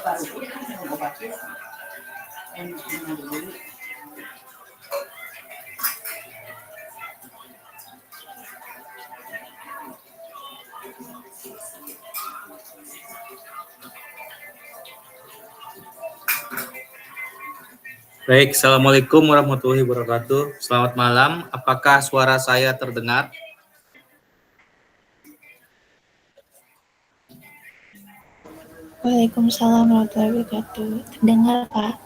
Baik, Assalamualaikum warahmatullahi wabarakatuh. Selamat malam, apakah suara saya terdengar? Waalaikumsalam warahmatullahi wabarakatuh. Terdengar, Pak?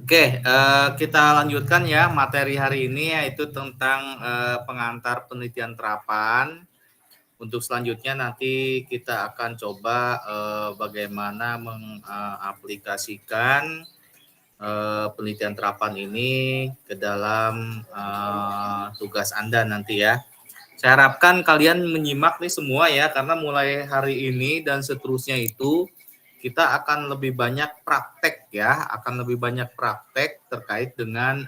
Oke, kita lanjutkan ya materi hari ini, yaitu tentang pengantar penelitian terapan. Untuk selanjutnya nanti kita akan coba bagaimana mengaplikasikan penelitian terapan ini ke dalam tugas Anda nanti ya. Saya harapkan kalian menyimak nih semua ya, karena mulai hari ini dan seterusnya itu kita akan lebih banyak praktek ya, akan lebih banyak praktek terkait dengan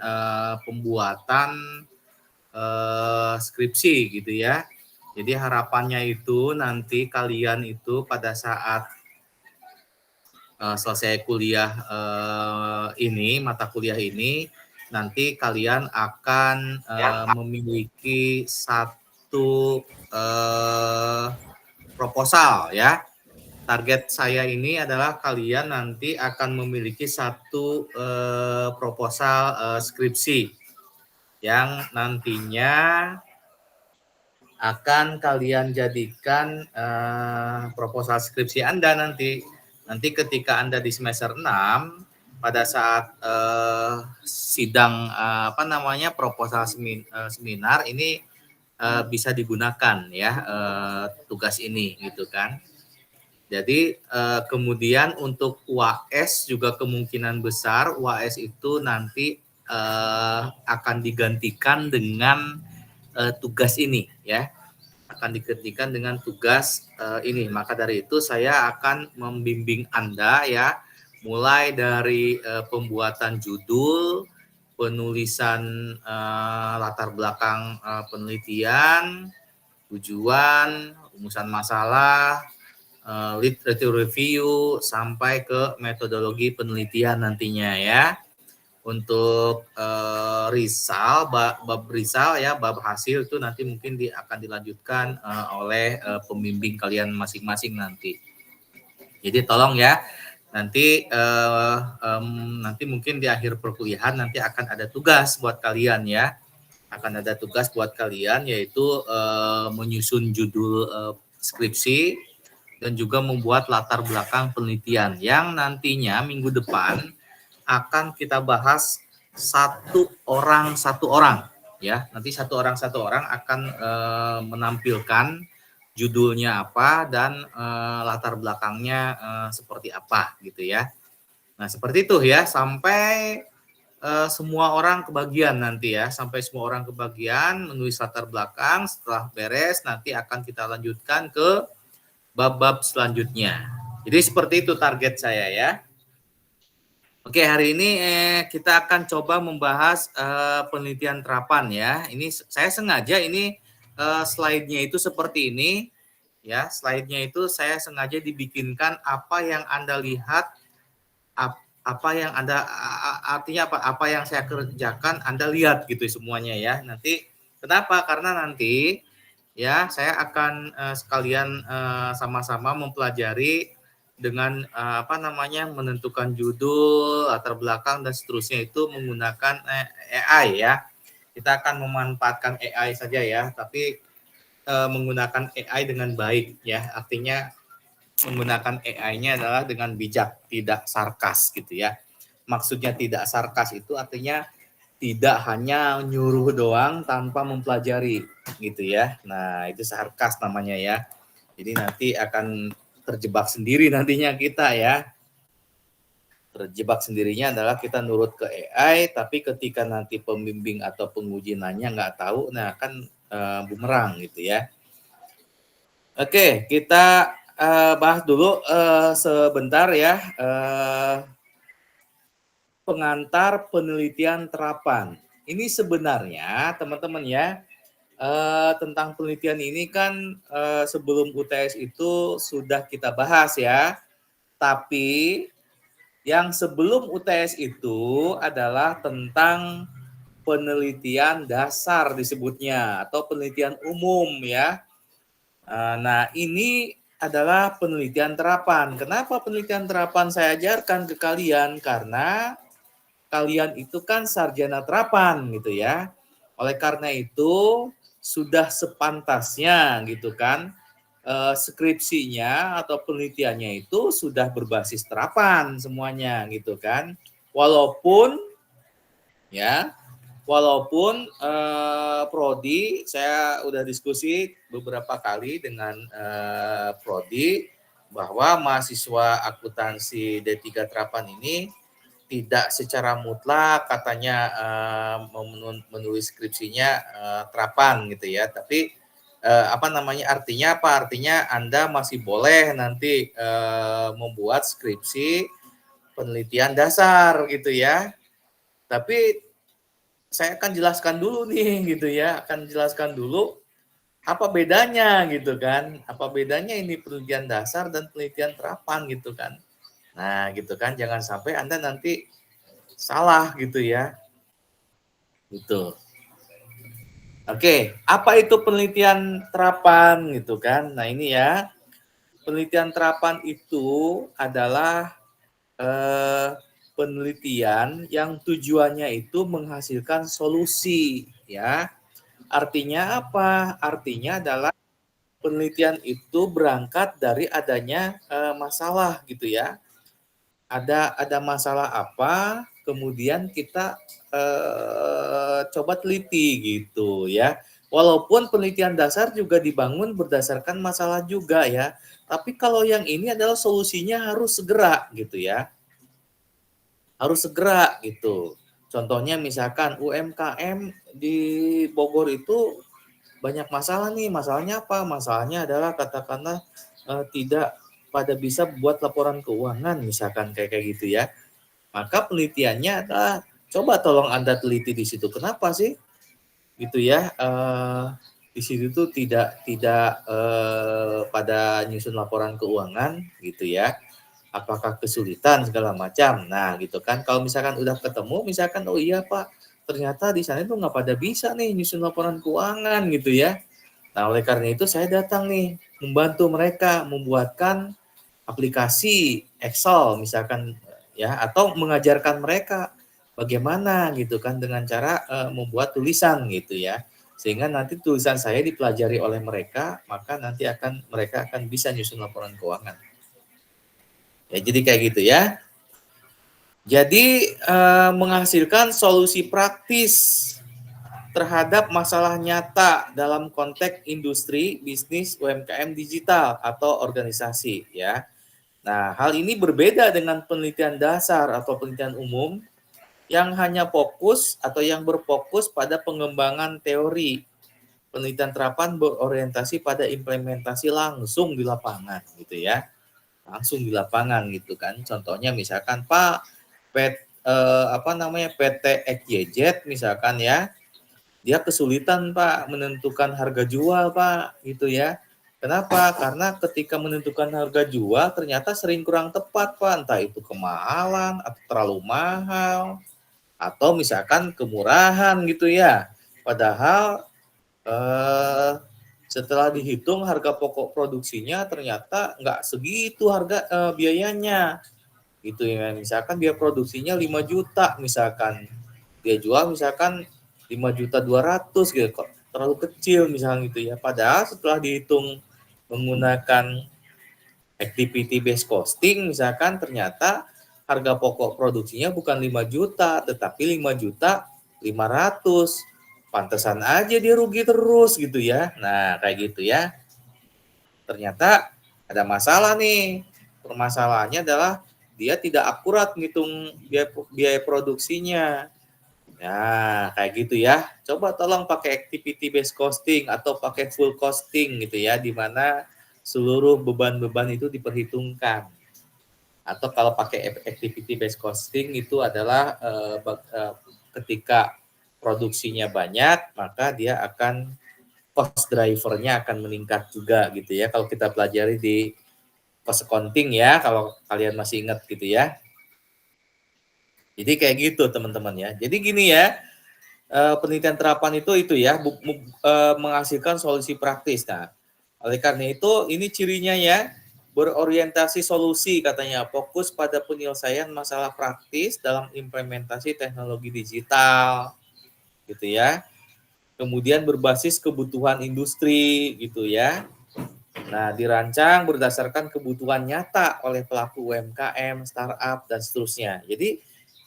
pembuatan skripsi gitu ya. Jadi harapannya itu nanti kalian itu pada saat selesai kuliah ini, mata kuliah ini, nanti kalian akan memiliki satu proposal ya. Target saya ini adalah kalian nanti akan memiliki satu proposal skripsi yang nantinya akan kalian jadikan proposal skripsi Anda nanti. Nanti ketika Anda di semester 6 pada saat sidang proposal seminar ini bisa digunakan ya tugas ini gitu kan. Jadi kemudian untuk UAS juga kemungkinan besar UAS itu nanti akan digantikan dengan tugas ini ya, akan digantikan dengan tugas ini. Maka dari itu saya akan membimbing Anda ya, mulai dari pembuatan judul, penulisan latar belakang penelitian, tujuan, rumusan masalah, literature review, sampai ke metodologi penelitian nantinya ya. Untuk risal, bab risal ya, bab hasil itu nanti mungkin akan dilanjutkan oleh pembimbing kalian masing-masing nanti. Jadi tolong ya, nanti nanti mungkin di akhir perkuliahan nanti akan ada tugas buat kalian ya. Akan ada tugas buat kalian, yaitu menyusun judul skripsi dan juga membuat latar belakang penelitian yang nantinya minggu depan akan kita bahas satu orang ya. Nanti satu orang akan menampilkan judulnya apa dan latar belakangnya seperti apa gitu ya. Nah seperti itu ya, sampai semua orang kebagian nanti ya, sampai semua orang kebagian menulis latar belakang. Setelah beres nanti akan kita lanjutkan ke bab-bab selanjutnya. Jadi seperti itu target saya ya. Oke, hari ini kita akan coba membahas penelitian terapan ya. Ini saya sengaja ini slide-nya itu seperti ini ya. Slide-nya itu saya sengaja dibikinkan apa yang Anda lihat, apa yang Anda artinya apa yang saya kerjakan Anda lihat gitu semuanya ya. Nanti kenapa? Karena nanti ya saya akan sekalian sama-sama mempelajari dengan menentukan judul, latar belakang dan seterusnya itu menggunakan AI ya. Kita akan memanfaatkan AI saja ya, tapi menggunakan AI dengan baik ya. Artinya menggunakan AI-nya adalah dengan bijak, tidak sarkas gitu ya. Maksudnya tidak sarkas itu artinya tidak hanya nyuruh doang tanpa mempelajari gitu ya. Nah, itu sarkas namanya ya. Jadi nanti akan terjebak sendiri nantinya kita ya. Terjebak sendirinya adalah kita nurut ke AI, tapi ketika nanti pembimbing atau penguji nanya nggak tahu, nah kan bumerang gitu ya. Oke, kita bahas dulu sebentar ya pengantar penelitian terapan. Ini sebenarnya teman-teman ya, tentang penelitian ini kan sebelum UTS itu sudah kita bahas ya. Tapi yang sebelum UTS itu adalah tentang penelitian dasar disebutnya atau penelitian umum ya. Nah, ini adalah penelitian terapan. Kenapa penelitian terapan saya ajarkan ke kalian? Karena kalian itu kan sarjana terapan gitu ya. Oleh karena itu sudah sepantasnya gitu kan skripsinya atau penelitiannya itu sudah berbasis terapan semuanya gitu kan. Walaupun ya Walaupun prodi, saya udah diskusi beberapa kali dengan prodi bahwa mahasiswa akuntansi D3 Terapan ini tidak secara mutlak katanya menulis skripsinya Terapan gitu ya. Tapi artinya apa? Artinya Anda masih boleh nanti membuat skripsi penelitian dasar gitu ya. Tapi saya akan jelaskan dulu nih gitu ya, akan jelaskan dulu apa bedanya gitu kan, apa bedanya ini penelitian dasar dan penelitian terapan gitu kan. Nah gitu kan, jangan sampai Anda nanti salah gitu ya. Gitu. Oke, apa itu penelitian terapan gitu kan? Nah ini ya, penelitian terapan itu adalah penelitian yang tujuannya itu menghasilkan solusi ya. Artinya apa? Artinya adalah penelitian itu berangkat dari adanya masalah gitu ya. Ada masalah apa, kemudian kita coba teliti gitu ya. Walaupun penelitian dasar juga dibangun berdasarkan masalah juga ya. Tapi kalau yang ini adalah solusinya harus segera gitu ya. Harus segera gitu. Contohnya misalkan UMKM di Bogor itu banyak masalah nih. Masalahnya apa? Masalahnya adalah katakanlah tidak pada bisa buat laporan keuangan misalkan kayak gitu ya. Maka penelitiannya adalah coba tolong Anda teliti di situ. Kenapa sih? Gitu ya. Di situ tuh tidak pada nyusun laporan keuangan gitu ya. Apakah kesulitan segala macam. Nah, gitu kan. Kalau misalkan udah ketemu, misalkan oh iya Pak, ternyata di sana itu nggak pada bisa nih nyusun laporan keuangan gitu ya. Nah, oleh karena itu saya datang nih membantu mereka membuatkan aplikasi Excel misalkan ya atau mengajarkan mereka bagaimana gitu kan dengan cara membuat tulisan gitu ya. Sehingga nanti tulisan saya dipelajari oleh mereka, maka nanti mereka akan bisa nyusun laporan keuangan. Ya, jadi kayak gitu ya. Jadi menghasilkan solusi praktis terhadap masalah nyata dalam konteks industri, bisnis, UMKM digital atau organisasi ya. Nah, hal ini berbeda dengan penelitian dasar atau penelitian umum yang hanya fokus atau yang berfokus pada pengembangan teori. Penelitian terapan berorientasi pada implementasi langsung di lapangan gitu ya. Langsung di lapangan gitu kan. Contohnya misalkan Pak PT XYZ misalkan ya, dia kesulitan Pak menentukan harga jual Pak gitu ya. Kenapa? Karena ketika menentukan harga jual ternyata sering kurang tepat Pak, entah itu kemahalan atau terlalu mahal atau misalkan kemurahan gitu ya. Padahal setelah dihitung harga pokok produksinya ternyata nggak segitu harga biayanya gitu ya. Misalkan dia produksinya 5 juta misalkan, dia jual misalkan 5.200.000 gitu, kok terlalu kecil misalnya gitu ya. Padahal setelah dihitung menggunakan activity based costing misalkan ternyata harga pokok produksinya bukan 5 juta tetapi 5.500.000. Pantesan aja dia rugi terus gitu ya. Nah, kayak gitu ya. Ternyata ada masalah nih. Permasalahannya adalah dia tidak akurat ngitung biaya produksinya. Nah, kayak gitu ya. Coba tolong pakai activity based costing atau pakai full costing gitu ya, di mana seluruh beban-beban itu diperhitungkan. Atau kalau pakai activity based costing itu adalah ketika produksinya banyak, maka dia akan cost driver-nya akan meningkat juga gitu ya. Kalau kita pelajari di cost accounting ya, kalau kalian masih ingat gitu ya. Jadi kayak gitu teman-teman ya. Jadi gini ya, penelitian terapan itu ya menghasilkan solusi praktis. Nah, oleh karena itu ini cirinya ya, berorientasi solusi katanya, fokus pada penyelesaian masalah praktis dalam implementasi teknologi digital gitu ya. Kemudian berbasis kebutuhan industri gitu ya. Nah, dirancang berdasarkan kebutuhan nyata oleh pelaku UMKM, startup dan seterusnya. Jadi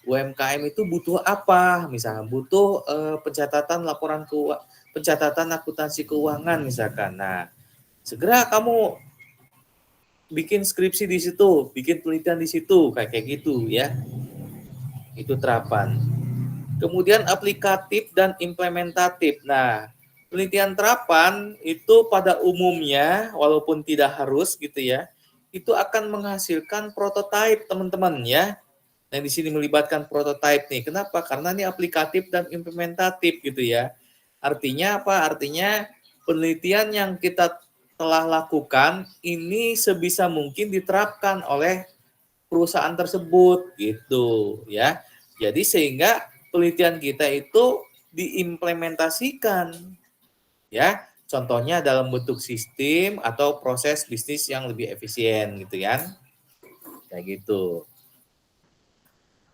UMKM itu butuh apa? Misalnya butuh pencatatan pencatatan akuntansi keuangan misalkan. Nah, segera kamu bikin skripsi di situ, bikin penelitian di situ kayak gitu ya. Itu terapan. Kemudian aplikatif dan implementatif. Nah, penelitian terapan itu pada umumnya walaupun tidak harus gitu ya, itu akan menghasilkan prototipe teman-teman ya. Nah, di sini melibatkan prototipe nih. Kenapa? Karena ini aplikatif dan implementatif gitu ya. Artinya apa? Artinya penelitian yang kita telah lakukan ini sebisa mungkin diterapkan oleh perusahaan tersebut gitu ya. Jadi sehingga penelitian kita itu diimplementasikan ya. Contohnya dalam bentuk sistem atau proses bisnis yang lebih efisien gitu kan. Kayak gitu.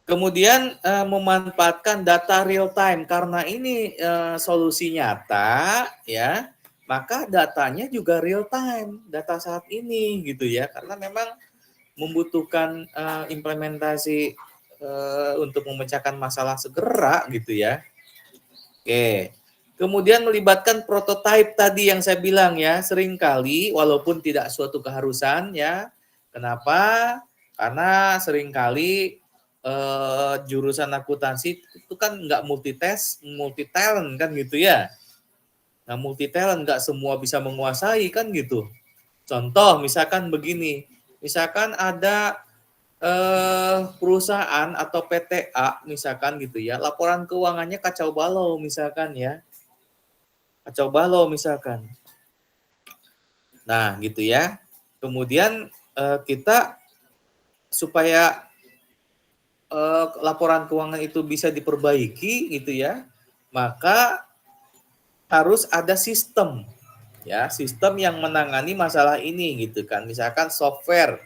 Kemudian memanfaatkan data real time karena ini solusi nyata ya, maka datanya juga real time, data saat ini gitu ya. Karena memang membutuhkan implementasi untuk memecahkan masalah segera gitu ya. Oke. Kemudian melibatkan prototipe tadi yang saya bilang ya, seringkali walaupun tidak suatu keharusan ya. Kenapa? Karena seringkali jurusan akuntansi itu kan nggak multi talent kan gitu ya. Nah, multi talent nggak semua bisa menguasai kan gitu. Contoh misalkan begini, misalkan ada perusahaan atau PTA misalkan gitu ya, laporan keuangannya kacau balau misalkan ya. Kacau balau misalkan. Nah, gitu ya. Kemudian kita supaya laporan keuangan itu bisa diperbaiki gitu ya, maka harus ada sistem ya, sistem yang menangani masalah ini gitu kan. Misalkan software,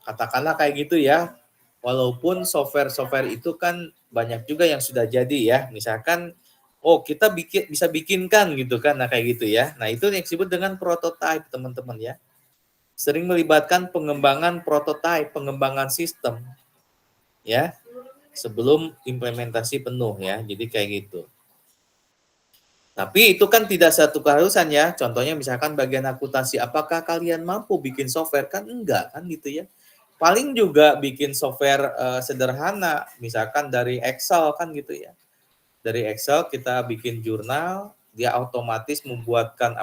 katakanlah kayak gitu ya. Walaupun software itu kan banyak juga yang sudah jadi ya. Misalkan kita bisa bikinkan gitu kan. Nah, kayak gitu ya. Nah, itu yang disebut dengan prototype, teman-teman ya. Sering melibatkan pengembangan prototype, pengembangan sistem ya, sebelum implementasi penuh ya. Jadi kayak gitu. Tapi itu kan tidak satu keharusan ya. Contohnya misalkan bagian akuntansi, apakah kalian mampu bikin software? Kan enggak kan gitu ya. Paling juga bikin software sederhana, misalkan dari Excel kan gitu ya. Dari Excel kita bikin jurnal, dia otomatis membuatkan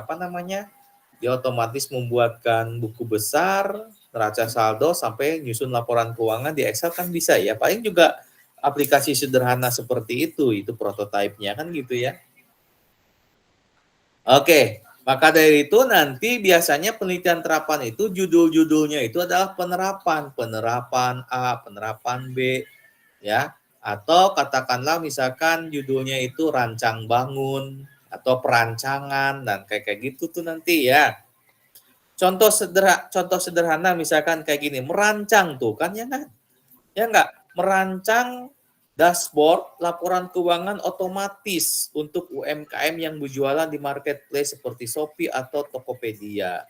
dia otomatis membuatkan buku besar, neraca saldo sampai nyusun laporan keuangan di Excel kan bisa ya. Paling juga aplikasi sederhana seperti itu prototipenya kan gitu ya. Oke, maka dari itu nanti biasanya penelitian terapan itu judul-judulnya itu adalah penerapan A, penerapan B, ya. Atau katakanlah misalkan judulnya itu rancang bangun atau perancangan dan kayak gitu tuh nanti ya. Contoh sederhana misalkan kayak gini, merancang tuh kan ya enggak? Ya enggak? Merancang dashboard laporan keuangan otomatis untuk UMKM yang berjualan di marketplace seperti Shopee atau Tokopedia.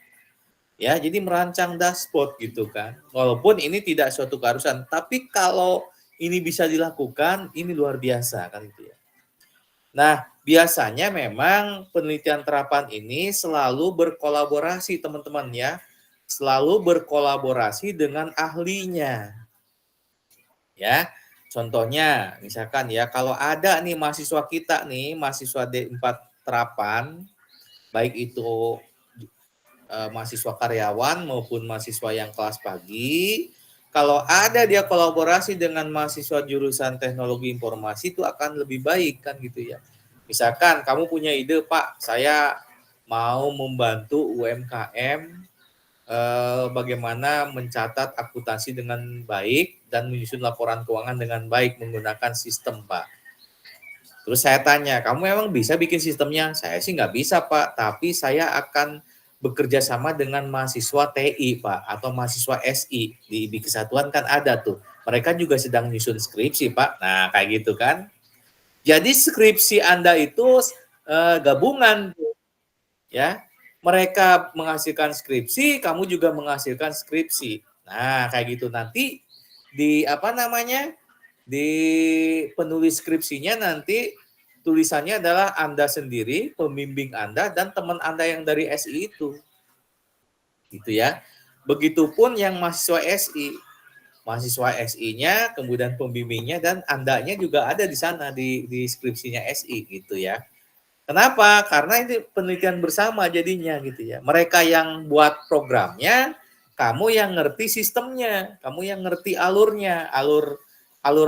Ya, jadi merancang dashboard gitu kan. Walaupun ini tidak suatu keharusan, tapi kalau ini bisa dilakukan, ini luar biasa kan gitu ya. Nah, biasanya memang penelitian terapan ini selalu berkolaborasi teman-teman ya. Selalu berkolaborasi dengan ahlinya. Ya, contohnya misalkan ya kalau ada nih mahasiswa kita nih, mahasiswa D4 terapan, baik itu mahasiswa karyawan maupun mahasiswa yang kelas pagi, kalau ada dia kolaborasi dengan mahasiswa jurusan teknologi informasi itu akan lebih baik kan gitu ya. Misalkan kamu punya ide, Pak, saya mau membantu UMKM bagaimana mencatat akuntansi dengan baik dan menyusun laporan keuangan dengan baik menggunakan sistem, Pak. Terus saya tanya, kamu memang bisa bikin sistemnya? Saya sih nggak bisa, Pak, tapi saya akan bekerja sama dengan mahasiswa TI, Pak, atau mahasiswa SI. Di IB Kesatuan kan ada tuh. Mereka juga sedang nyusun skripsi, Pak. Nah, kayak gitu kan. Jadi skripsi Anda itu gabungan, ya. Mereka menghasilkan skripsi, kamu juga menghasilkan skripsi. Nah, kayak gitu. Nanti di apa namanya? Di penulis skripsinya nanti tulisannya adalah Anda sendiri, pembimbing Anda, dan teman Anda yang dari SI itu. Gitu ya. Begitupun yang mahasiswa SI. Mahasiswa SI-nya, kemudian pembimbingnya, dan Andanya juga ada di sana, di skripsinya SI gitu ya. Kenapa? Karena ini penelitian bersama jadinya gitu ya. Mereka yang buat programnya, kamu yang ngerti sistemnya, kamu yang ngerti alurnya, alur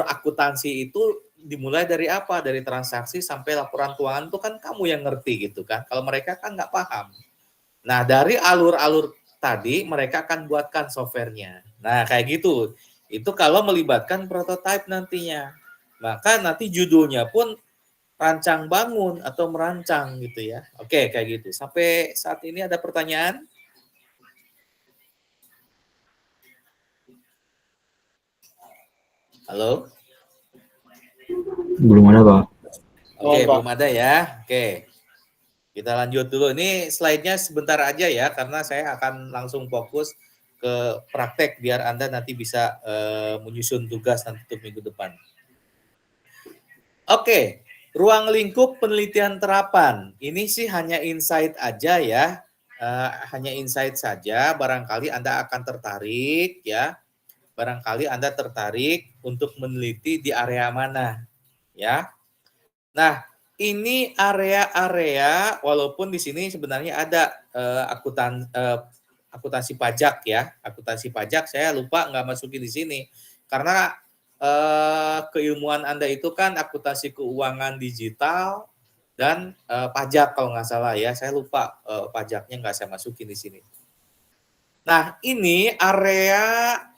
akuntansi itu dimulai dari apa? Dari transaksi sampai laporan keuangan itu kan kamu yang ngerti gitu kan. Kalau mereka kan nggak paham. Nah, dari alur-alur tadi mereka akan buatkan softwarenya. Nah, kayak gitu. Itu kalau melibatkan prototipe nantinya. Maka nanti judulnya pun rancang bangun atau merancang gitu ya. Oke, kayak gitu. Sampai saat ini ada pertanyaan? Halo? Belum ada, Pak. Oke, belum ada ya. Oke. Kita lanjut dulu. Ini slide-nya sebentar aja ya, karena saya akan langsung fokus ke praktek biar Anda nanti bisa menyusun tugas nanti untuk minggu depan. Oke, ruang lingkup penelitian terapan. Ini sih hanya insight aja ya. Hanya insight saja, barangkali Anda akan tertarik ya. Barangkali Anda tertarik untuk meneliti di area mana ya. Nah, ini area-area walaupun di sini sebenarnya ada akuntansi pajak ya. Akuntansi pajak saya lupa nggak masukin di sini karena keilmuan Anda itu kan akuntansi keuangan digital dan pajak kalau nggak salah ya. Saya lupa pajaknya nggak saya masukin di sini. Nah, ini area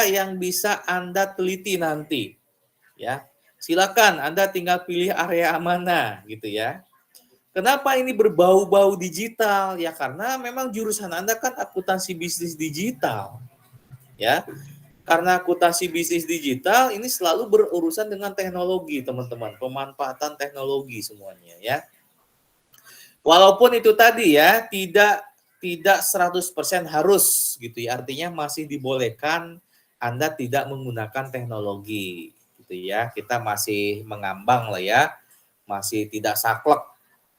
yang bisa Anda teliti nanti. Ya. Silakan Anda tinggal pilih area mana gitu ya. Kenapa ini berbau-bau digital? Ya karena memang jurusan Anda kan akuntansi bisnis digital. Ya. Karena akuntansi bisnis digital ini selalu berurusan dengan teknologi, teman-teman. Pemanfaatan teknologi semuanya ya. Walaupun itu tadi ya, tidak 100% harus gitu ya. Artinya masih dibolehkan Anda tidak menggunakan teknologi gitu ya. Kita masih mengambang lah ya. Masih tidak saklek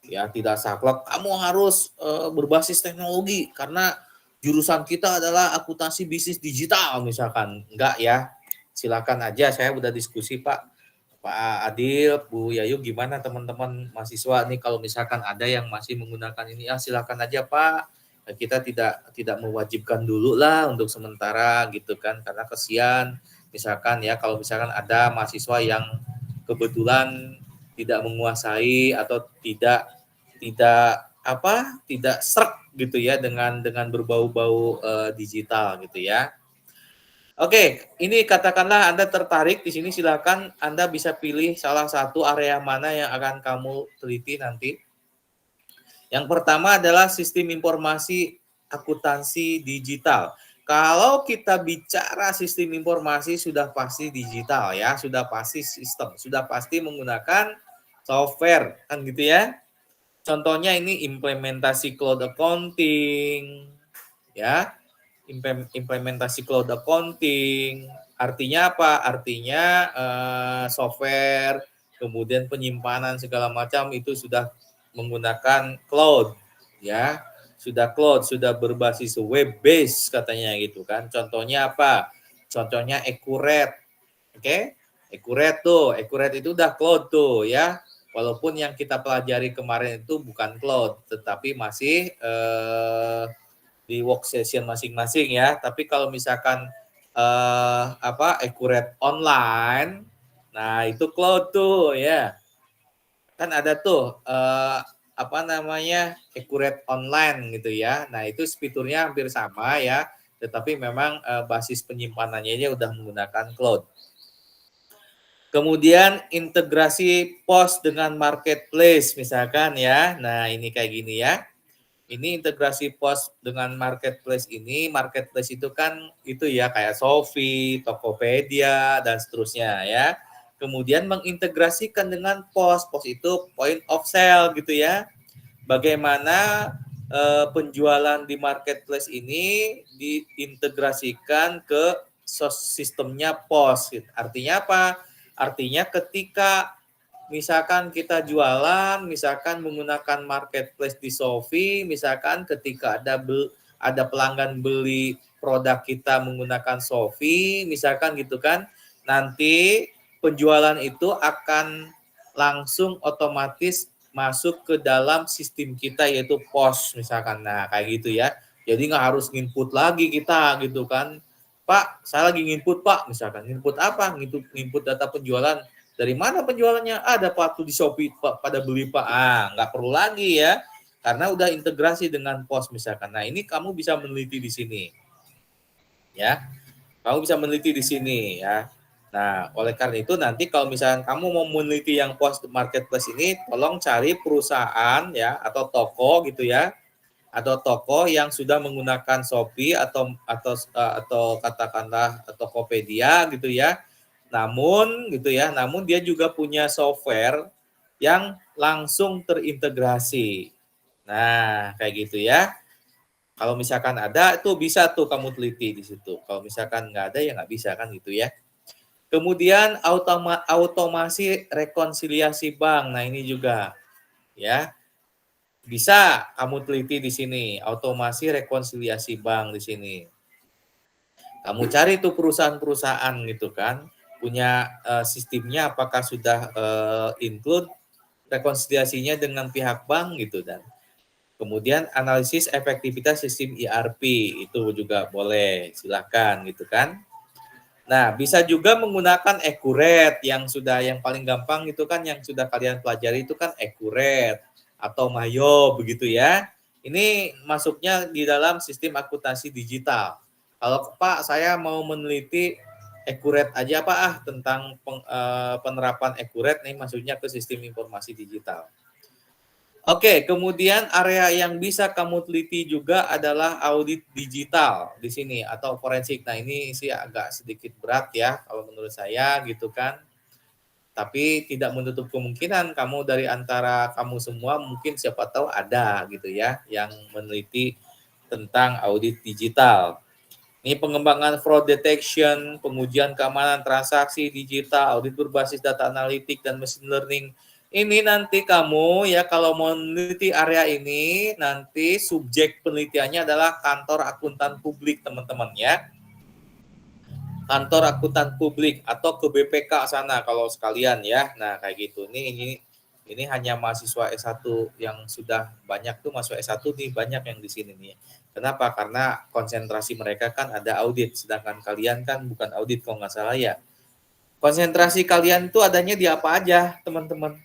ya, tidak saklek kamu harus berbasis teknologi karena jurusan kita adalah akuntansi bisnis digital misalkan. Enggak ya. Silakan aja, saya udah diskusi Pak Adil, Bu Yayu, gimana teman-teman mahasiswa nih kalau misalkan ada yang masih menggunakan ini, ya silakan aja Pak. Kita tidak mewajibkan dulu lah untuk sementara gitu kan, karena kesian misalkan ya kalau misalkan ada mahasiswa yang kebetulan tidak menguasai atau tidak srek gitu ya dengan berbau-bau digital gitu ya. Oke, ini katakanlah Anda tertarik di sini, silakan Anda bisa pilih salah satu area mana yang akan kamu teliti nanti. Yang pertama adalah sistem informasi akuntansi digital. Kalau kita bicara sistem informasi sudah pasti digital ya, sudah pasti sistem, sudah pasti menggunakan software kan gitu ya. Contohnya ini implementasi cloud accounting ya. Implementasi cloud accounting. Artinya apa? Artinya software, kemudian penyimpanan segala macam itu sudah menggunakan cloud, ya. Sudah cloud, sudah berbasis web base katanya gitu kan. Contohnya apa? Contohnya Accurate. Oke? Accurate itu udah cloud tuh ya. Walaupun yang kita pelajari kemarin itu bukan cloud, tetapi masih di workstation masing-masing ya. Tapi kalau misalkan Accurate online. Nah, itu cloud tuh ya. Kan ada tuh Accurate online gitu ya. Nah, itu fiturnya hampir sama ya, tetapi memang basis penyimpanannya udah menggunakan cloud. Kemudian integrasi POS dengan marketplace misalkan ya. Nah, ini kayak gini ya. Ini integrasi POS dengan marketplace itu kan itu ya kayak Shopee, Tokopedia dan seterusnya ya. Kemudian mengintegrasikan dengan POS. POS itu point of sale gitu ya. Bagaimana penjualan di marketplace ini diintegrasikan ke sistemnya POS. Artinya apa? Artinya ketika misalkan kita jualan, misalkan menggunakan marketplace di Shopee, misalkan ketika ada pelanggan beli produk kita menggunakan Shopee, misalkan gitu kan, nanti penjualan itu akan langsung otomatis masuk ke dalam sistem kita yaitu POS misalkan. Nah, kayak gitu ya. Jadi nggak harus nginput lagi kita gitu kan. Pak, saya lagi nginput Pak, misalkan. Nginput apa? Nginput data penjualan. Dari mana penjualannya? Ada Pak tuh di Shopee Pak, pada beli Pak. Nggak perlu lagi ya. Karena udah integrasi dengan POS misalkan. Nah, ini kamu bisa meneliti di sini. Ya. Kamu bisa meneliti di sini ya. Nah, oleh karena itu nanti kalau misalnya kamu mau meneliti yang POS marketplace ini, tolong cari perusahaan ya atau toko gitu ya, atau toko yang sudah menggunakan Shopee atau katakanlah Tokopedia gitu ya. Namun dia juga punya software yang langsung terintegrasi. Nah, kayak gitu ya. Kalau misalkan ada, itu bisa tuh kamu teliti di situ. Kalau misalkan nggak ada, ya nggak bisa kan gitu ya. Kemudian automasi rekonsiliasi bank. Nah, ini juga ya. Bisa kamu teliti di sini, automasi rekonsiliasi bank di sini. Kamu cari tuh perusahaan-perusahaan gitu kan, punya sistemnya apakah sudah include rekonsiliasinya dengan pihak bank gitu dan kemudian analisis efektivitas sistem ERP itu juga boleh, silakan gitu kan. Nah, bisa juga menggunakan Accurate yang paling gampang itu kan yang sudah kalian pelajari itu kan Accurate atau Mayo begitu ya. Ini masuknya di dalam sistem akuntansi digital. Kalau Pak saya mau meneliti Accurate aja Pak tentang penerapan Accurate nih masuknya ke sistem informasi digital. Oke, kemudian area yang bisa kamu teliti juga adalah audit digital di sini atau forensik. Nah, ini sih agak sedikit berat ya kalau menurut saya gitu kan. Tapi tidak menutup kemungkinan kamu dari antara kamu semua mungkin siapa tahu ada gitu ya yang meneliti tentang audit digital. Ini pengembangan fraud detection, pengujian keamanan transaksi digital, audit berbasis data analitik dan machine learning. Ini nanti kamu ya kalau mau meneliti area ini, nanti subjek penelitiannya adalah kantor akuntan publik teman-teman ya. Kantor akuntan publik atau ke BPK sana kalau sekalian ya. Nah kayak gitu. Ini hanya mahasiswa S1 yang sudah banyak tuh mahasiswa S1 nih banyak yang di sini nih. Kenapa? Karena konsentrasi mereka kan ada audit, sedangkan kalian kan bukan audit kalau nggak salah ya. Konsentrasi kalian itu adanya di apa aja, teman-teman?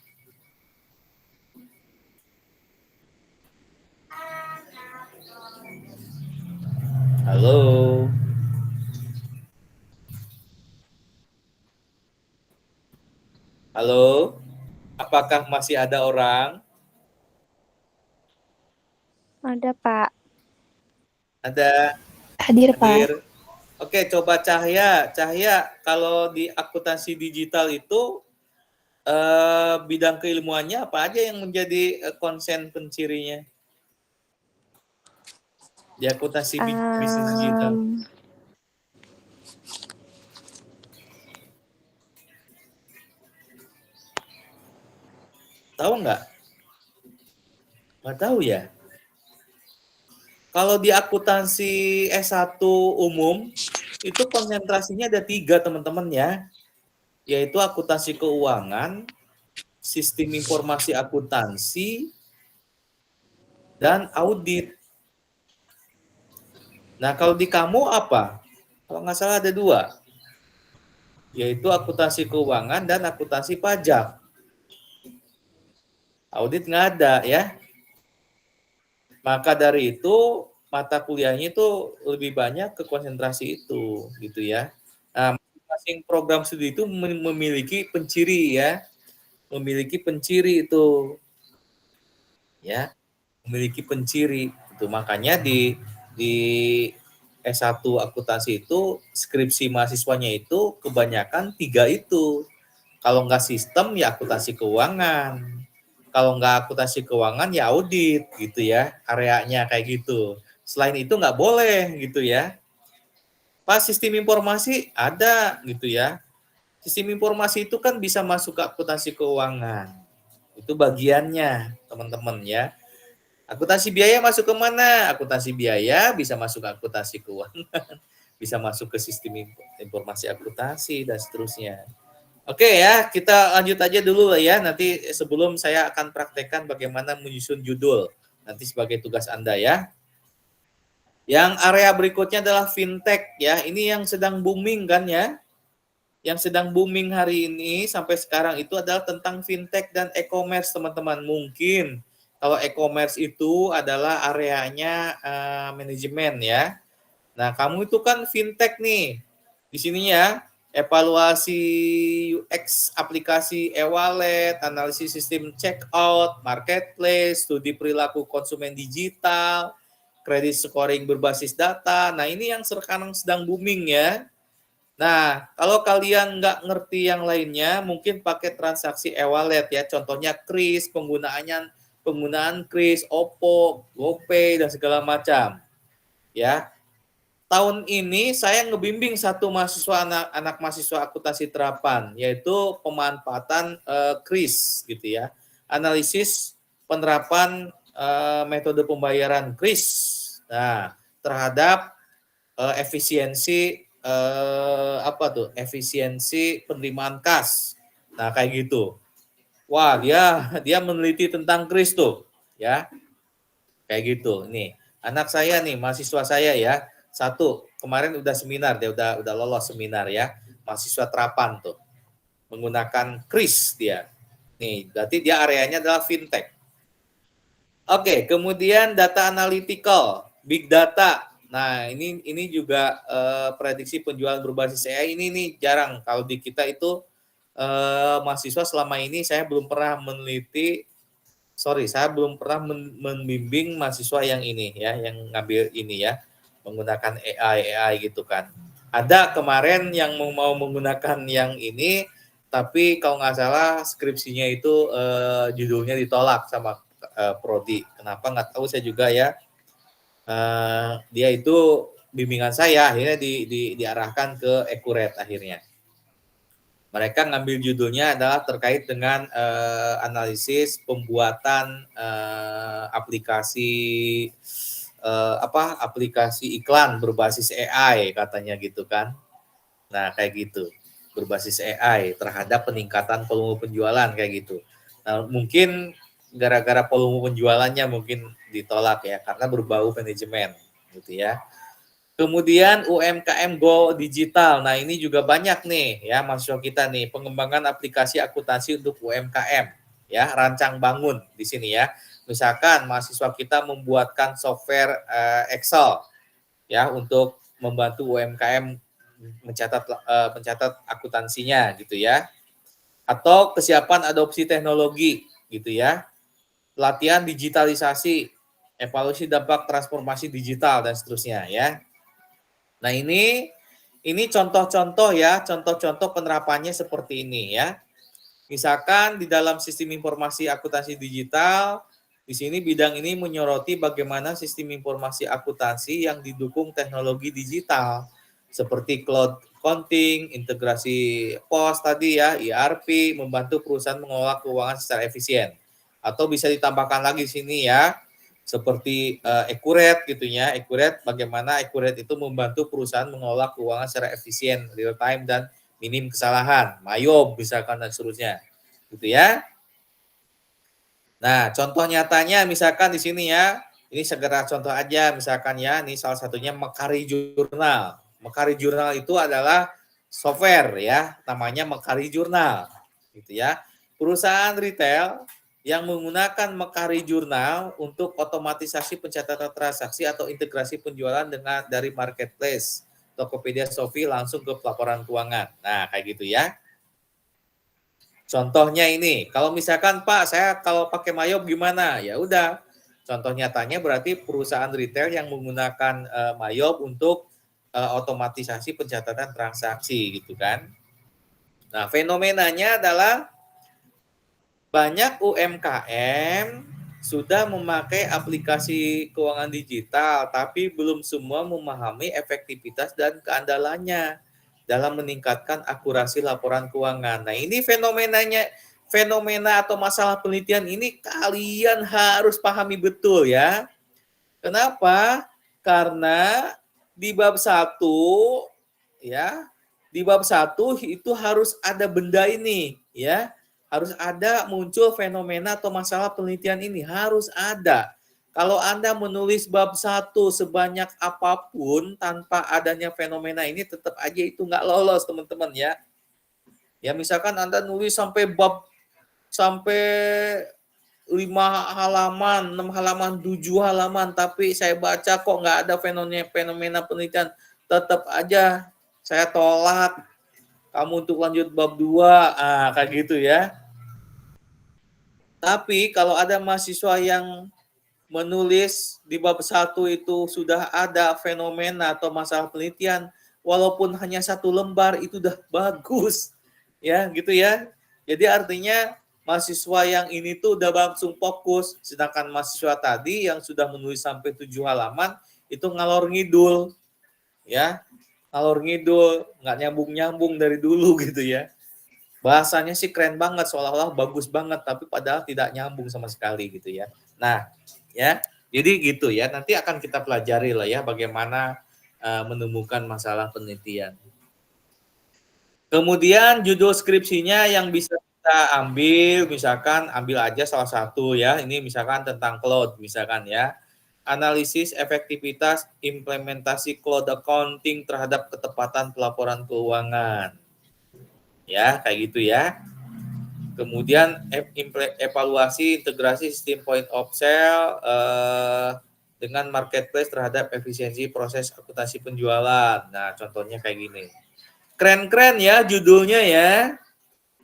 Halo? Halo? Apakah masih ada orang? Ada, Pak. Ada. Hadir, Pak. Oke, coba Cahya. Cahya, kalau di akuntansi digital itu bidang keilmuannya apa aja yang menjadi konsen pencirinya? Di akuntansi bisnis digital. Tahu nggak? Nggak tahu ya. Kalau di akuntansi S1 umum, itu konsentrasinya ada 3 teman-teman ya. Yaitu akuntansi keuangan, sistem informasi akuntansi, dan audit. Nah, kalau di kamu apa? Kalau nggak salah ada 2, yaitu akuntansi keuangan dan akuntansi pajak. Audit nggak ada ya. Maka dari itu mata kuliahnya itu lebih banyak ke konsentrasi itu, gitu ya. Nah, masing-masing program studi itu memiliki penciri ya, memiliki penciri itu, ya, memiliki penciri. Itu makanya di S1 akuntansi itu skripsi mahasiswanya itu kebanyakan 3 itu. Kalau nggak sistem ya akuntansi keuangan. Kalau nggak akuntansi keuangan ya audit gitu ya, areanya kayak gitu. Selain itu nggak boleh gitu ya. Pas sistem informasi ada gitu ya. Sistem informasi itu kan bisa masuk ke akuntansi keuangan. Itu bagiannya teman-teman ya. Akuntansi biaya masuk ke mana? Akuntansi biaya bisa masuk ke akuntansi keuangan, bisa masuk ke sistem informasi akuntansi dan seterusnya. Oke ya, kita lanjut aja dulu lah ya. Nanti sebelum saya akan praktekkan bagaimana menyusun judul. Nanti sebagai tugas Anda ya. Yang area berikutnya adalah fintech ya. Ini yang sedang booming kan ya. Yang sedang booming hari ini sampai sekarang itu adalah tentang fintech dan e-commerce teman-teman. Mungkin kalau e-commerce itu adalah areanya manajemen ya. Nah, kamu itu kan fintech nih. Di sini ya, evaluasi UX aplikasi e-wallet, analisis sistem checkout, marketplace, studi perilaku konsumen digital, credit scoring berbasis data. Nah, ini yang sekarang sedang booming ya. Nah, kalau kalian nggak ngerti yang lainnya, mungkin pakai transaksi e-wallet ya. Contohnya Kris, penggunaan Kris, Oppo, GoPay, dan segala macam. Ya, tahun ini saya ngebimbing satu mahasiswa anak mahasiswa akuntansi terapan, yaitu pemanfaatan Kris gitu ya. Analisis penerapan metode pembayaran Kris. Nah, terhadap efisiensi efisiensi penerimaan kas. Nah, kayak gitu. Wah, dia meneliti tentang Kris tuh, ya. Kayak gitu. Nih, anak saya nih, mahasiswa saya ya. Satu, kemarin udah seminar, dia udah lolos seminar ya. Mahasiswa terapan tuh. Menggunakan Kris dia. Nih, berarti dia areanya adalah fintech. Oke, kemudian data analytical, big data. Nah, ini juga prediksi penjualan berbasis AI ini nih jarang. Kalau di kita itu mahasiswa selama ini saya belum pernah saya belum pernah membimbing mahasiswa yang ini ya, yang ngambil ini ya, menggunakan AI gitu kan. Ada kemarin yang mau menggunakan yang ini, tapi kalau nggak salah skripsinya itu judulnya ditolak sama prodi. Kenapa nggak tahu saya juga ya. Dia itu bimbingan saya akhirnya diarahkan ke Accurate akhirnya. Mereka ngambil judulnya adalah terkait dengan analisis pembuatan aplikasi aplikasi iklan berbasis AI katanya gitu kan. Nah, kayak gitu. Berbasis AI terhadap peningkatan volume penjualan kayak gitu. Nah, mungkin gara-gara volume penjualannya mungkin ditolak ya karena berbau manajemen gitu ya. Kemudian UMKM Go Digital. Nah, ini juga banyak nih ya mahasiswa kita nih, pengembangan aplikasi akuntansi untuk UMKM ya, rancang bangun di sini ya. Misalkan mahasiswa kita membuatkan software Excel ya untuk membantu UMKM mencatat akuntansinya gitu ya. Atau kesiapan adopsi teknologi gitu ya. Pelatihan digitalisasi, evaluasi dampak transformasi digital dan seterusnya ya. Nah, ini contoh-contoh ya, contoh-contoh penerapannya seperti ini ya. Misalkan di dalam sistem informasi akuntansi digital, di sini bidang ini menyoroti bagaimana sistem informasi akuntansi yang didukung teknologi digital seperti cloud accounting, integrasi POS tadi ya, ERP, membantu perusahaan mengelola keuangan secara efisien. Atau bisa ditambahkan lagi di sini ya, seperti Accurate gitu ya. Accurate, bagaimana Accurate itu membantu perusahaan mengelola keuangan secara efisien, real time dan minim kesalahan, MAYOB misalkan dan seterusnya. Gitu ya. Nah, contoh nyatanya misalkan di sini ya, ini segera contoh aja misalkan ya, ini salah satunya Mekari Jurnal. Mercari Journal itu adalah software ya, namanya Mercari Journal gitu ya. Perusahaan retail yang menggunakan Mercari Journal untuk otomatisasi pencatatan transaksi atau integrasi penjualan dengan dari marketplace Tokopedia, Shopee langsung ke pelaporan keuangan. Nah, kayak gitu ya. Contohnya ini, kalau misalkan Pak, saya kalau pakai Mayop gimana? Ya udah, contoh nyatanya berarti perusahaan retail yang menggunakan Mayop untuk otomatisasi pencatatan transaksi gitu kan. Nah, fenomenanya adalah banyak UMKM sudah memakai aplikasi keuangan digital, tapi belum semua memahami efektivitas dan keandalannya dalam meningkatkan akurasi laporan keuangan. Nah, ini fenomena atau masalah penelitian ini kalian harus pahami betul ya. Kenapa? Karena di bab 1 ya, di bab 1 itu harus ada benda ini ya. Harus ada muncul fenomena atau masalah penelitian ini harus ada. Kalau Anda menulis bab 1 sebanyak apapun tanpa adanya fenomena ini tetap aja itu nggak lolos teman-teman ya. Ya misalkan Anda nulis sampai 5 halaman, 6 halaman, 7 halaman, tapi saya baca kok nggak ada fenomena penelitian, tetap aja saya tolak kamu untuk lanjut bab 2, kayak gitu ya. Tapi kalau ada mahasiswa yang menulis di bab 1 itu sudah ada fenomena atau masalah penelitian, walaupun hanya 1 lembar itu udah bagus. Ya, gitu ya. Jadi artinya mahasiswa yang ini tuh udah langsung fokus, sedangkan mahasiswa tadi yang sudah menulis sampai 7 halaman itu ngalor ngidul. Ya, ngalor ngidul, nggak nyambung-nyambung dari dulu gitu ya. Bahasanya sih keren banget, seolah-olah bagus banget, tapi padahal tidak nyambung sama sekali gitu ya. Nah, ya, jadi gitu ya. Nanti akan kita pelajari lah ya bagaimana menemukan masalah penelitian. Kemudian judul skripsinya yang bisa kita ambil, misalkan ambil aja salah satu ya. Ini misalkan tentang cloud, misalkan ya. Analisis efektivitas implementasi cloud accounting terhadap ketepatan pelaporan keuangan. Ya, kayak gitu ya. Kemudian evaluasi integrasi sistem point of sale dengan marketplace terhadap efisiensi proses akuntansi penjualan. Nah, contohnya kayak gini. Keren-keren ya judulnya ya.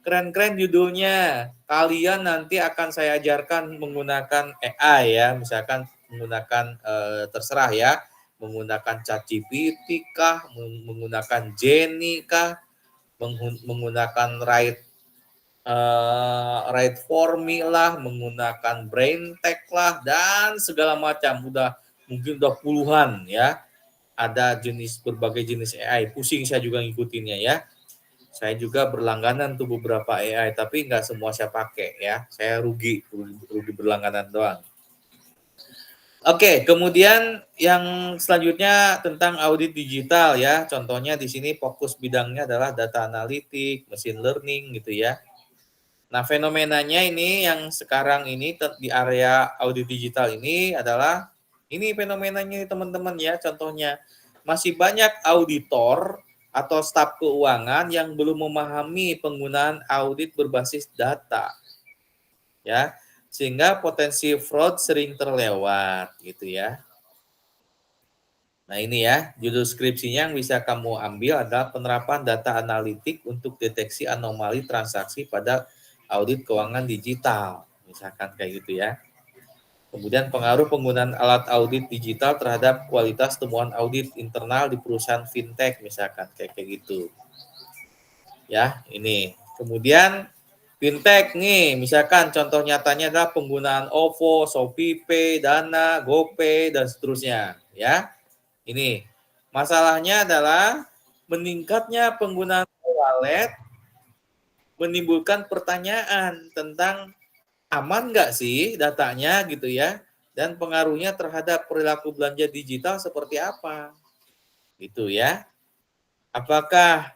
Keren-keren judulnya. Kalian nanti akan saya ajarkan menggunakan AI ya. Misalkan menggunakan terserah ya. Menggunakan ChatGPT kah, menggunakan Jenny kah, menggunakan Write for Me lah, menggunakan BrainTech lah, dan segala macam. Mungkin udah puluhan ya. Ada berbagai jenis AI. Pusing saya juga ngikutinnya ya. Saya juga berlangganan tuh beberapa AI, tapi nggak semua saya pakai ya. Saya rugi berlangganan doang. Oke, kemudian yang selanjutnya tentang audit digital ya. Contohnya di sini fokus bidangnya adalah data analitik, machine learning gitu ya. Nah, fenomenanya ini yang sekarang ini di area audit digital ini adalah ini fenomenanya teman-teman ya. Contohnya masih banyak auditor atau staf keuangan yang belum memahami penggunaan audit berbasis data. Ya, sehingga potensi fraud sering terlewat gitu ya. Nah, ini ya, judul skripsinya yang bisa kamu ambil adalah penerapan data analitik untuk deteksi anomali transaksi pada audit keuangan digital, misalkan kayak gitu ya. Kemudian pengaruh penggunaan alat audit digital terhadap kualitas temuan audit internal di perusahaan fintech, misalkan kayak gitu. Ya, ini. Kemudian fintech nih, misalkan contoh nyatanya adalah penggunaan OVO, ShopeePay, Dana, GoPay, dan seterusnya. Ya, ini. Masalahnya adalah meningkatnya penggunaan wallet menimbulkan pertanyaan tentang aman nggak sih datanya gitu ya, dan pengaruhnya terhadap perilaku belanja digital seperti apa gitu ya. Apakah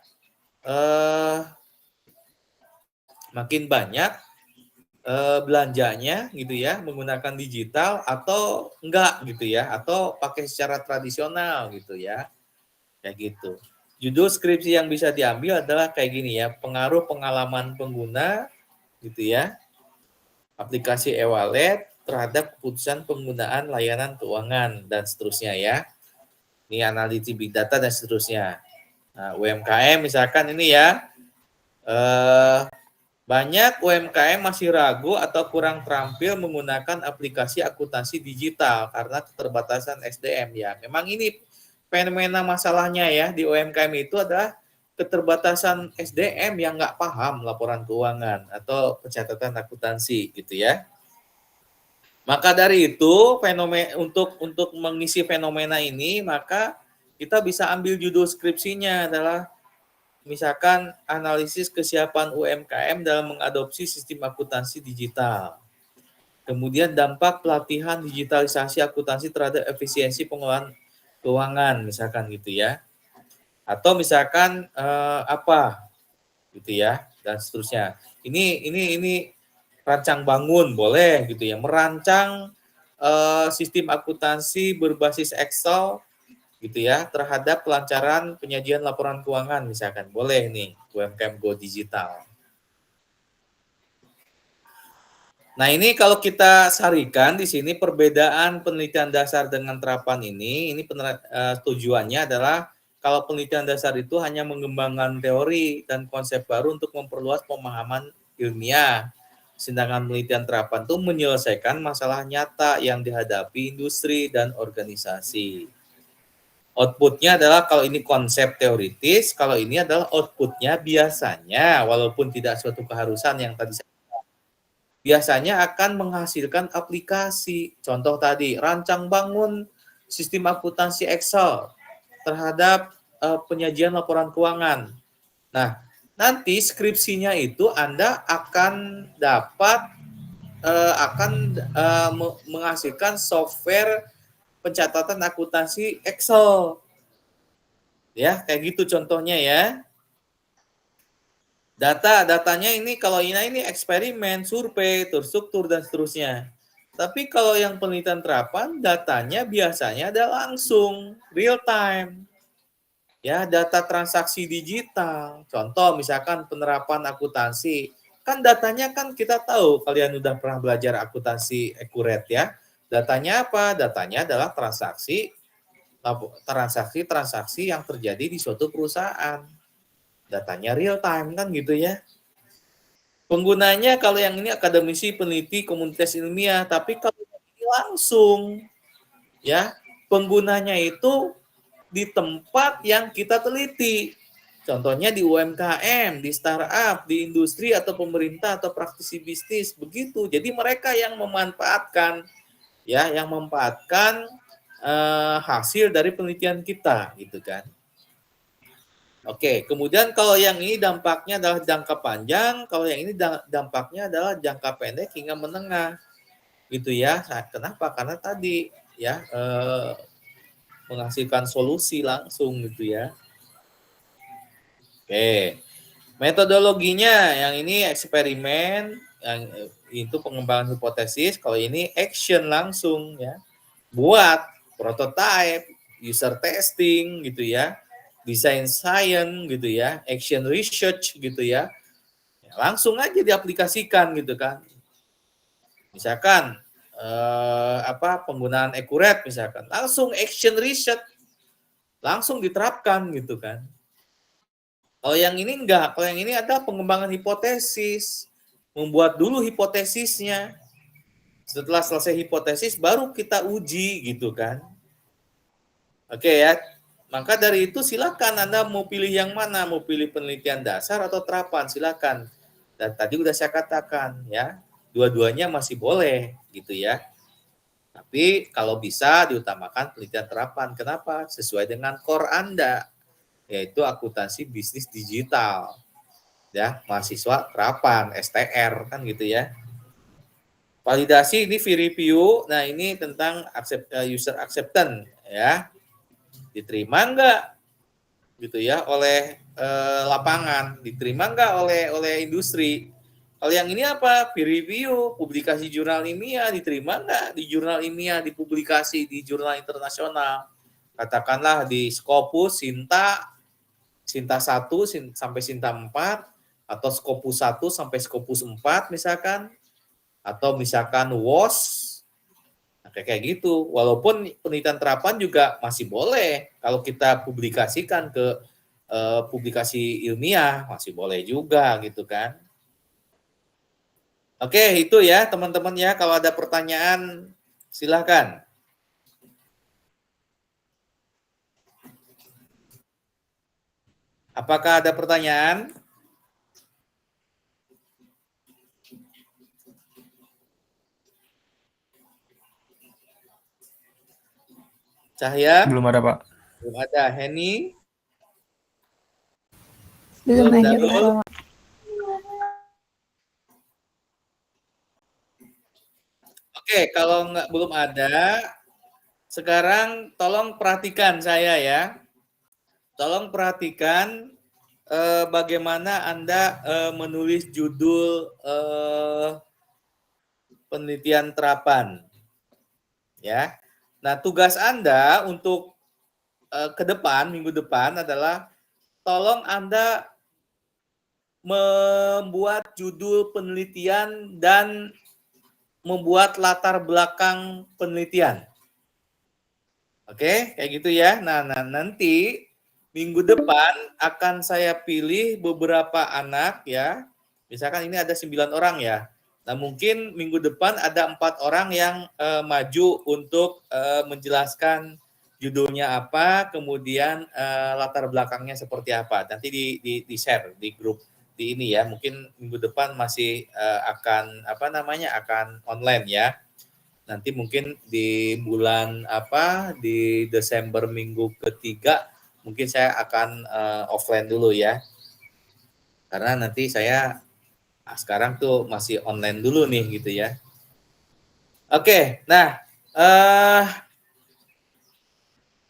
makin banyak belanjanya gitu ya menggunakan digital atau enggak gitu ya, atau pakai secara tradisional gitu ya. Kayak gitu. Judul skripsi yang bisa diambil adalah kayak gini ya, pengaruh pengalaman pengguna gitu ya, aplikasi e-wallet terhadap keputusan penggunaan layanan keuangan dan seterusnya ya. Ini analisis big data dan seterusnya. Nah, UMKM misalkan ini ya, banyak UMKM masih ragu atau kurang terampil menggunakan aplikasi akuntansi digital karena keterbatasan SDM ya. Memang ini fenomena masalahnya ya di UMKM itu adalah keterbatasan SDM yang nggak paham laporan keuangan atau pencatatan akuntansi gitu ya. Maka dari itu fenomena untuk mengisi fenomena ini maka kita bisa ambil judul skripsinya adalah misalkan analisis kesiapan UMKM dalam mengadopsi sistem akuntansi digital. Kemudian dampak pelatihan digitalisasi akuntansi terhadap efisiensi pengelolaan keuangan, misalkan gitu ya. Atau misalkan apa gitu ya dan seterusnya. Ini rancang bangun boleh gitu ya. Merancang sistem akuntansi berbasis Excel gitu ya terhadap pelancaran penyajian laporan keuangan misalkan boleh nih UMKM Go Digital. Nah ini kalau kita sarikan di sini perbedaan penelitian dasar dengan terapan ini tujuannya adalah kalau penelitian dasar itu hanya mengembangkan teori dan konsep baru untuk memperluas pemahaman ilmiah. Sedangkan penelitian terapan itu menyelesaikan masalah nyata yang dihadapi industri dan organisasi. Outputnya adalah kalau ini konsep teoritis, kalau ini adalah outputnya biasanya, walaupun tidak suatu keharusan yang tadi saya biasanya akan menghasilkan aplikasi. Contoh tadi, rancang bangun sistem akuntansi Excel terhadap penyajian laporan keuangan. Nah, nanti skripsinya itu Anda akan dapat menghasilkan software pencatatan akuntansi Excel. Ya, kayak gitu contohnya ya. Datanya ini kalau ini eksperimen, survei, terstruktur dan seterusnya. Tapi kalau yang penelitian terapan, datanya biasanya ada langsung, real time. Ya, data transaksi digital. Contoh misalkan penerapan akuntansi. Kan datanya kan kita tahu, kalian udah pernah belajar akuntansi akurat ya. Datanya apa? Datanya adalah transaksi yang terjadi di suatu perusahaan. Datanya real time kan gitu ya. Penggunanya kalau yang ini akademisi, peneliti, komunitas ilmiah, tapi kalau ini langsung ya, penggunanya itu di tempat yang kita teliti. Contohnya di UMKM, di startup, di industri atau pemerintah atau praktisi bisnis begitu. Jadi mereka yang memanfaatkan hasil dari penelitian kita gitu kan. Oke, kemudian kalau yang ini dampaknya adalah jangka panjang, kalau yang ini dampaknya adalah jangka pendek hingga menengah gitu ya. Nah, kenapa? Karena tadi ya menghasilkan solusi langsung gitu ya. Oke, metodologinya yang ini eksperimen, yang itu pengembangan hipotesis, kalau ini action langsung ya. Buat prototype, user testing gitu ya, design science gitu ya, action research gitu ya. Langsung aja diaplikasikan gitu kan. Misalkan penggunaan akurat misalkan, langsung action research, langsung diterapkan gitu kan. Kalau yang ini enggak, kalau yang ini ada pengembangan hipotesis, membuat dulu hipotesisnya. Setelah selesai hipotesis baru kita uji gitu kan. Oke ya. Maka dari itu silakan Anda mau pilih yang mana, mau pilih penelitian dasar atau terapan, silakan. Dan tadi udah saya katakan ya, dua-duanya masih boleh gitu ya. Tapi kalau bisa diutamakan penelitian terapan. Kenapa? Sesuai dengan core Anda, yaitu akuntansi bisnis digital. Ya, mahasiswa terapan, STR kan gitu ya. Validasi ini fee review. Nah, ini tentang user acceptance ya. Diterima enggak gitu ya oleh lapangan, diterima enggak oleh industri. Kalau yang ini apa? Peer review, publikasi jurnal ilmiah, diterima enggak di jurnal ilmiah, dipublikasi di jurnal internasional. Katakanlah di Scopus, Sinta 1 sampai Sinta 4, atau Scopus 1 sampai Scopus 4 misalkan, atau misalkan WOS, nah, kayak gitu. Walaupun penelitian terapan juga masih boleh kalau kita publikasikan ke publikasi ilmiah, masih boleh juga gitu kan. Oke, itu ya teman-teman ya. Kalau ada pertanyaan silahkan. Apakah ada pertanyaan? Cahya? Belum ada, Pak. Belum ada. Henny? Belum ada, Darul? Pak. Oke, kalau belum ada, sekarang tolong perhatikan saya ya. Tolong perhatikan bagaimana Anda menulis judul penelitian terapan. Ya. Nah, tugas Anda untuk ke depan, minggu depan adalah tolong Anda membuat judul penelitian dan membuat latar belakang penelitian. Oke, kayak gitu ya. Nah, nanti minggu depan akan saya pilih beberapa anak ya. Misalkan ini ada 9 orang ya. Nah, mungkin minggu depan ada 4 orang yang maju untuk menjelaskan judulnya apa, kemudian latar belakangnya seperti apa. Nanti di share di grup di ini ya. Mungkin minggu depan masih akan akan online ya. Nanti mungkin di bulan di Desember minggu ketiga mungkin saya akan offline dulu ya. Karena nanti saya sekarang tuh masih online dulu nih gitu ya. Oke, nah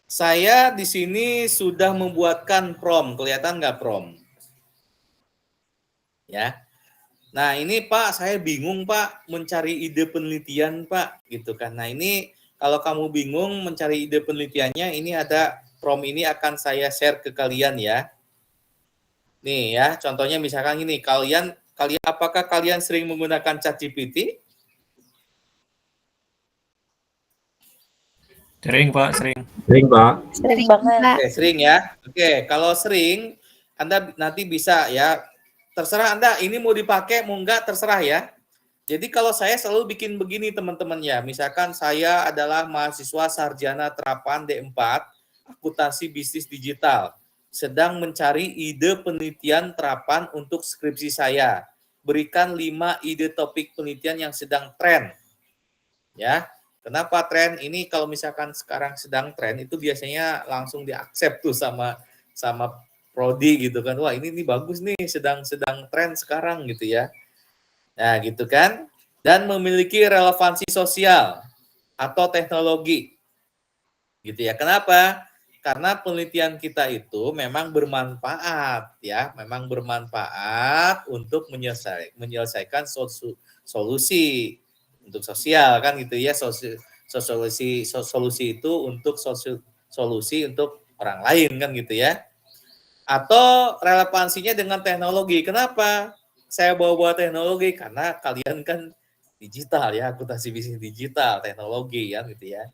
saya di sini sudah membuatkan prom, kelihatan nggak prom? Ya. Nah ini Pak, saya bingung Pak mencari ide penelitian Pak, gitu kan. Nah ini kalau kamu bingung mencari ide penelitiannya, ini ada prom ini akan saya share ke kalian ya. Nih ya, contohnya misalkan gini, kalian apakah kalian sering menggunakan ChatGPT? Sering, Pak, sering. Sering, Pak. Sering banget. Oke, sering ya. Oke, kalau sering, Anda nanti bisa ya, terserah Anda, ini mau dipakai, mau enggak, terserah ya. Jadi kalau saya selalu bikin begini teman-teman ya, misalkan saya adalah mahasiswa sarjana terapan D4, akuntansi bisnis digital, sedang mencari ide penelitian terapan untuk skripsi saya. Berikan 5 ide topik penelitian yang sedang tren. Ya, kenapa tren? Ini kalau misalkan sekarang sedang tren itu biasanya langsung diaksep tuh sama prodi gitu kan. Wah, ini bagus nih, sedang tren sekarang gitu ya. Nah, gitu kan. Dan memiliki relevansi sosial atau teknologi. Gitu ya. Kenapa? Karena penelitian kita itu memang bermanfaat ya, memang bermanfaat untuk menyelesaikan solusi untuk sosial kan gitu ya, solusi itu untuk solusi untuk orang lain kan gitu ya. Atau relevansinya dengan teknologi. Kenapa saya bawa teknologi? Karena kalian kan digital ya, akuntansi bisnis digital, teknologi ya gitu ya.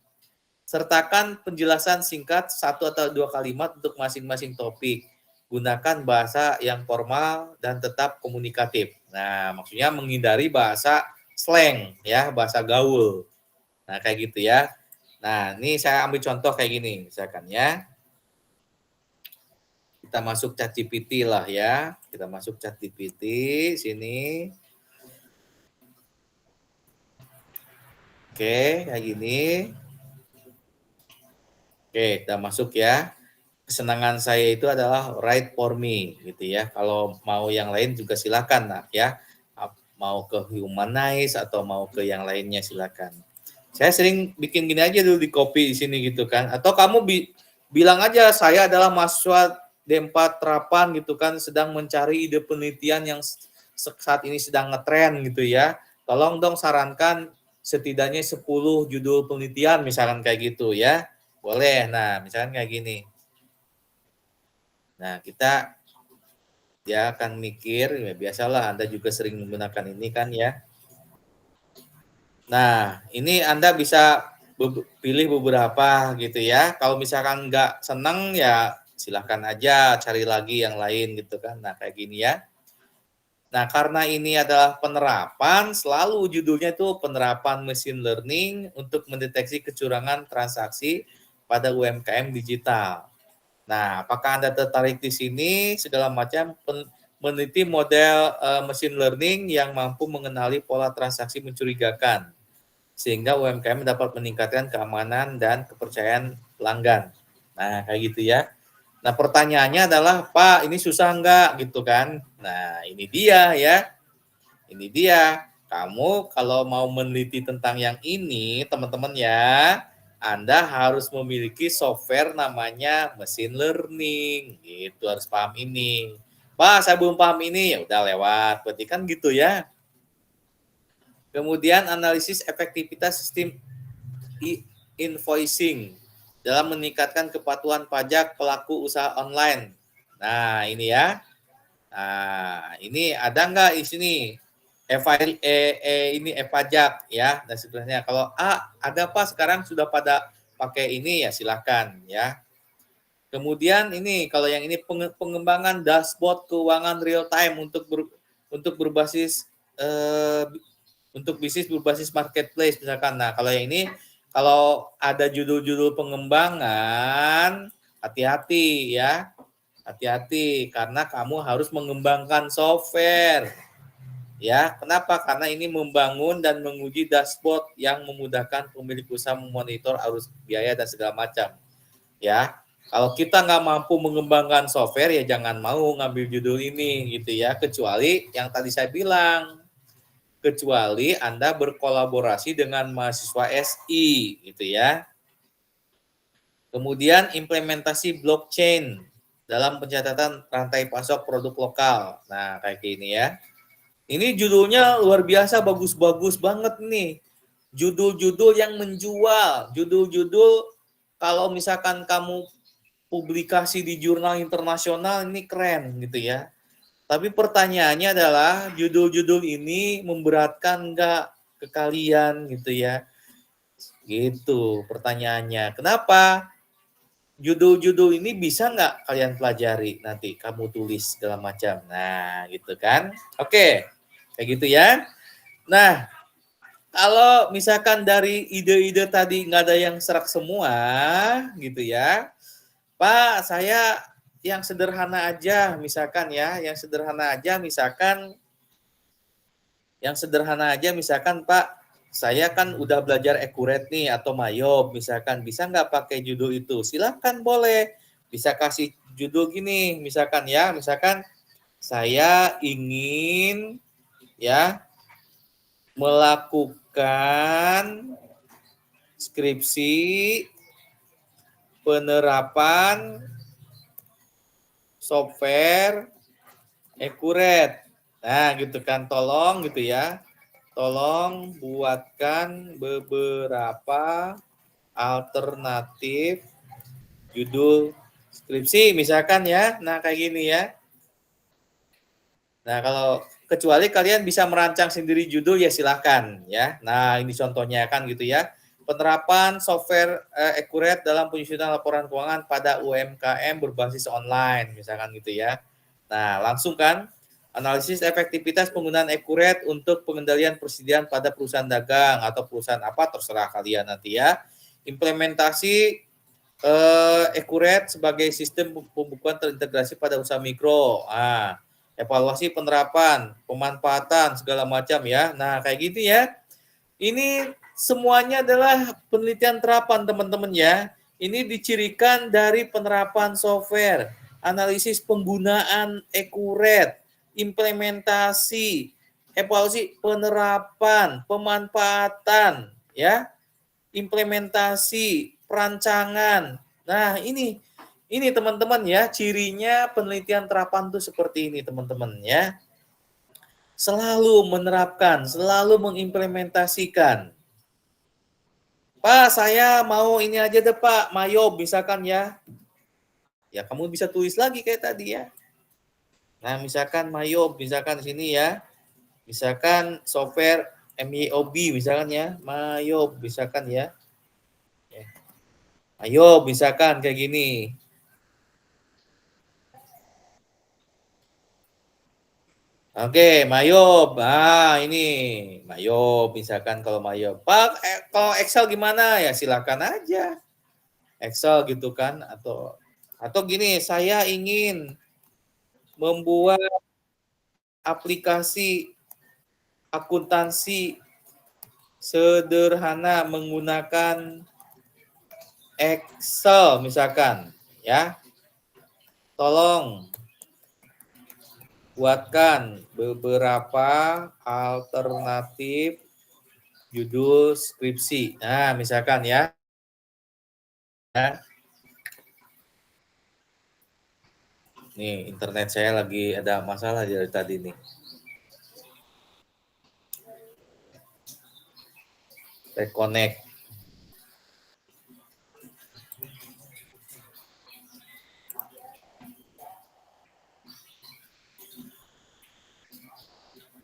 Sertakan penjelasan singkat 1 atau 2 kalimat untuk masing-masing topik. Gunakan bahasa yang formal dan tetap komunikatif. Nah, maksudnya menghindari bahasa slang ya, bahasa gaul. Nah, kayak gitu ya. Nah, ini saya ambil contoh kayak gini misalkan ya. Kita masuk ChatGPT lah ya. Kita masuk ChatGPT sini. Oke, kayak gini. Oke, kita masuk ya. Kesenangan saya itu adalah write for me gitu ya. Kalau mau yang lain juga silakan nah ya. Mau ke Humanize atau mau ke yang lainnya silakan. Saya sering bikin gini aja dulu di copy di sini gitu kan. Atau kamu bilang aja saya adalah mahasiswa D4 terapan gitu kan, sedang mencari ide penelitian yang saat ini sedang ngetren gitu ya. Tolong dong sarankan setidaknya 10 judul penelitian misalkan kayak gitu ya. Boleh. Nah, misalkan kayak gini. Nah, dia akan mikir, ya biasalah Anda juga sering menggunakan ini kan ya. Nah, ini Anda bisa pilih beberapa gitu ya. Kalau misalkan nggak seneng ya silahkan aja cari lagi yang lain gitu kan. Nah, kayak gini ya. Nah, karena ini adalah penerapan, selalu judulnya itu penerapan machine learning untuk mendeteksi kecurangan transaksi pada UMKM digital. Nah, apakah Anda tertarik di sini? Segala macam meneliti model machine learning yang mampu mengenali pola transaksi mencurigakan, sehingga UMKM dapat meningkatkan keamanan dan kepercayaan pelanggan. Nah, kayak gitu ya. Nah, pertanyaannya adalah, Pak, ini susah nggak gitu kan? Nah, ini dia ya. Ini dia. Kamu kalau mau meneliti tentang yang ini, teman-teman ya, Anda harus memiliki software namanya machine learning. Gitu, harus paham ini. Pak, saya belum paham ini. Ya udah lewat. Berarti kan gitu ya. Kemudian analisis efektivitas sistem e-invoicing dalam meningkatkan kepatuhan pajak pelaku usaha online. Nah, ini ya. Nah, ini ada nggak di sini ini pajak ya dan sebenarnya kalau ada Pak sekarang sudah pada pakai ini ya silahkan ya. Kemudian ini kalau yang ini pengembangan dashboard keuangan real time untuk berbasis untuk bisnis berbasis marketplace misalkan. Nah, kalau yang ini kalau ada judul-judul pengembangan hati-hati ya. Hati-hati karena kamu harus mengembangkan software. Ya, kenapa? Karena ini membangun dan menguji dashboard yang memudahkan pemilik usaha memonitor arus biaya dan segala macam. Ya, kalau kita nggak mampu mengembangkan software ya jangan mau ngambil judul ini gitu ya. Kecuali yang tadi saya bilang, kecuali Anda berkolaborasi dengan mahasiswa SI gitu ya. Kemudian implementasi blockchain dalam pencatatan rantai pasok produk lokal. Nah, kayak gini ya. Ini judulnya luar biasa bagus-bagus banget nih. Judul-judul yang menjual, judul-judul kalau misalkan kamu publikasi di jurnal internasional ini keren gitu ya. Tapi pertanyaannya adalah judul-judul ini memberatkan enggak ke kalian gitu ya. Gitu pertanyaannya. Kenapa? Judul-judul ini bisa nggak kalian pelajari nanti kamu tulis segala macam. Nah, gitu kan. Oke, kayak gitu ya. Nah, kalau misalkan dari ide-ide tadi nggak ada yang serak semua, gitu ya. Pak, saya yang sederhana aja, misalkan ya, yang sederhana aja, misalkan Pak, saya kan udah belajar Accurate nih atau Mayob, misalkan bisa nggak pakai judul itu? Silakan boleh. Bisa kasih judul gini, misalkan ya, misalkan saya ingin ya melakukan skripsi penerapan software Accurate. Nah, gitu kan, tolong gitu ya. Tolong buatkan beberapa alternatif judul skripsi misalkan ya. Nah, kayak gini ya. Nah, kalau kecuali kalian bisa merancang sendiri judul ya silahkan ya. Nah, ini contohnya kan gitu ya. Penerapan software Accurate dalam penyusunan laporan keuangan pada UMKM berbasis online misalkan gitu ya. Nah, langsung kan analisis efektivitas penggunaan Accurate untuk pengendalian persediaan pada perusahaan dagang atau perusahaan apa terserah kalian nanti ya. Implementasi Accurate sebagai sistem pembukuan terintegrasi pada usaha mikro. Evaluasi penerapan, pemanfaatan segala macam ya. Nah, kayak gitu ya. Ini semuanya adalah penelitian terapan teman-teman ya. Ini dicirikan dari penerapan software, analisis penggunaan Accurate, implementasi, evaluasi penerapan, pemanfaatan ya, implementasi, perancangan. Nah, ini teman-teman ya, cirinya penelitian terapan tuh seperti ini teman-teman ya. Selalu menerapkan, selalu mengimplementasikan. Pak, saya mau ini aja deh Pak, Mayob misalkan ya. Ya kamu bisa tulis lagi kayak tadi ya. Nah, misalkan Mayob, misalkan sini ya. Misalkan software MYOB misalkan ya, Mayob misalkan ya. Mayob misalkan kayak gini. Oke, Mayob. Ah, ini Mayob misalkan kalau Mayob. Pak, kalau Excel gimana? Ya silakan aja. Excel gitu kan atau gini, saya ingin membuat aplikasi akuntansi sederhana menggunakan Excel misalkan ya. Tolong buatkan beberapa alternatif judul skripsi. Nah, misalkan ya. Nih, internet saya lagi ada masalah dari tadi nih. Reconnect.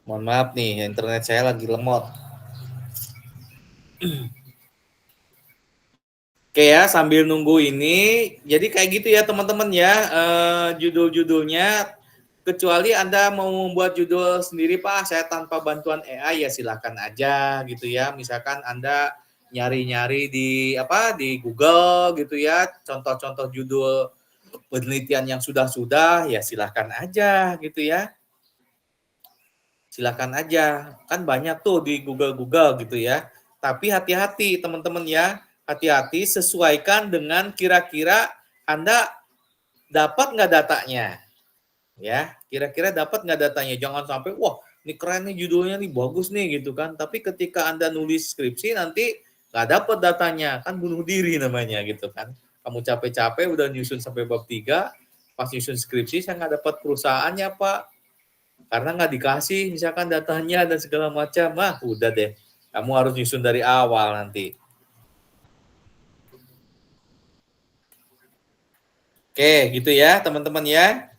Mohon maaf nih, internet saya lagi lemot. Oke ya, sambil nunggu ini, jadi kayak gitu ya teman-teman ya, judul-judulnya, kecuali Anda mau membuat judul sendiri Pak, saya tanpa bantuan AI ya silakan aja gitu ya. Misalkan Anda nyari-nyari di Google gitu ya, contoh-contoh judul penelitian yang sudah-sudah ya silakan aja gitu ya. Silakan aja, kan banyak tuh di Google gitu ya. Tapi hati-hati teman-teman ya, hati-hati sesuaikan dengan kira-kira Anda dapat nggak datanya, ya. Kira-kira dapat nggak datanya, jangan sampai, wah ini keren nih judulnya nih, bagus nih gitu kan. Tapi ketika Anda nulis skripsi nanti nggak dapat datanya, kan bunuh diri namanya gitu kan. Kamu capek-capek udah nyusun sampai bab 3, pas nyusun skripsi saya nggak dapat perusahaannya Pak, karena nggak dikasih misalkan datanya dan segala macam, udah deh, kamu harus nyusun dari awal nanti. Oke, gitu ya teman-teman ya.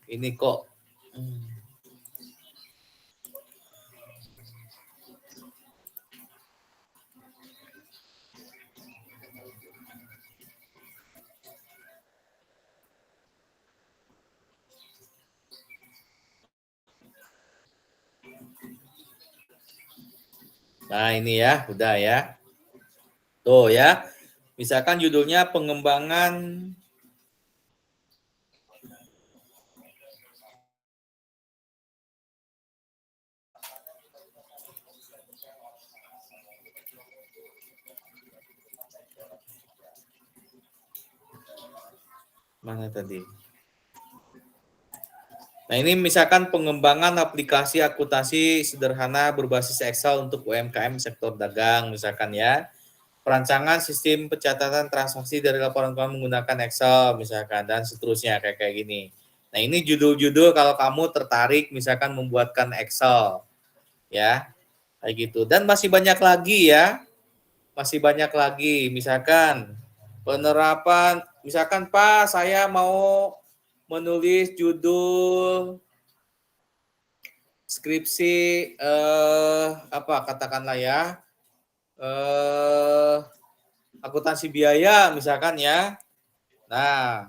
Ini kok. Nah ini ya, udah ya. Tuh ya, misalkan judulnya pengembangan mana tadi? Nah ini misalkan pengembangan aplikasi akuntansi sederhana berbasis Excel untuk UMKM sektor dagang misalkan ya. Perancangan sistem pencatatan transaksi dari laporan keuangan menggunakan Excel misalkan dan seterusnya kayak gini. Nah, ini judul-judul kalau kamu tertarik misalkan membuatkan Excel ya. Kayak gitu. Dan masih banyak lagi ya. Masih banyak lagi misalkan penerapan misalkan Pak saya mau menulis judul skripsi apa katakanlah ya akuntansi biaya misalkan ya. Nah,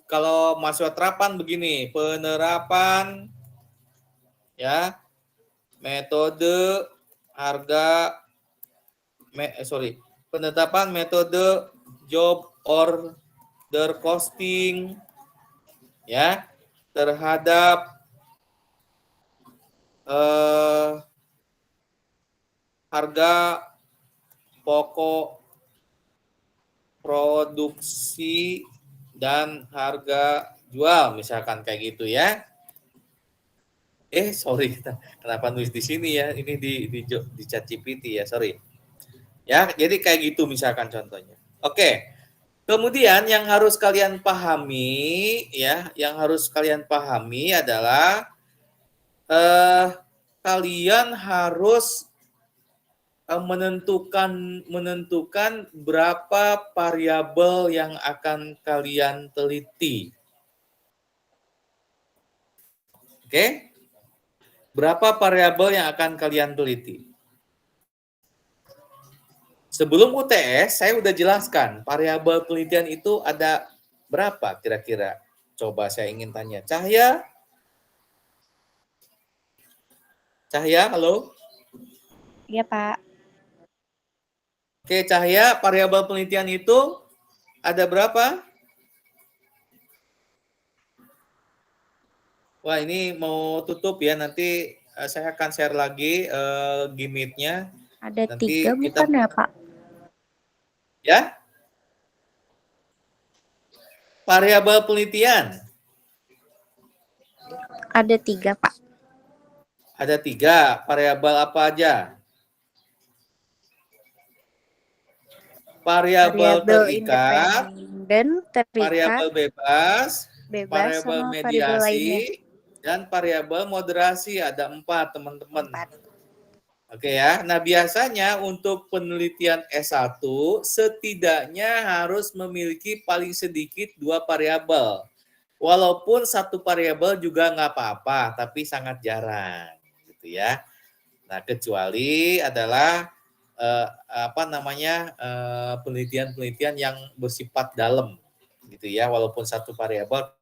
kalau mahasiswa terapan begini, penerapan ya metode harga penetapan metode job order costing ya terhadap harga pokok produksi dan harga jual misalkan kayak gitu ya. Sorry, kenapa nulis di sini ya? Ini di ChatGPT ya, sorry. Ya, jadi kayak gitu misalkan contohnya. Oke. Kemudian yang harus kalian pahami ya, yang harus kalian pahami adalah kalian harus menentukan berapa variabel yang akan kalian teliti. Oke? Berapa variabel yang akan kalian teliti? Sebelum UTS, saya udah jelaskan variabel penelitian itu ada berapa kira-kira? Coba saya ingin tanya. Cahya? Cahya, halo? Iya, Pak. Oke, Cahya, variabel penelitian itu ada berapa? Wah, ini mau tutup ya. Nanti saya akan share lagi gimmicknya. Ada Nanti 3 kita bukan ya, Pak? ya, variabel penelitian. Ada 3, Pak. Ada 3. Variabel apa aja? Variabel terikat, independen, variabel terikat, bebas, bebas, variabel sama variabel lainnya. mediasi, dan variabel moderasi. Ada 4, teman-teman. 4. Oke ya. Nah, biasanya untuk penelitian S1 setidaknya harus memiliki paling sedikit 2 variabel. Walaupun 1 variabel juga nggak apa-apa, tapi sangat jarang, gitu ya. Nah, kecuali adalah penelitian-penelitian yang bersifat dalam, gitu ya. Walaupun 1 variabel.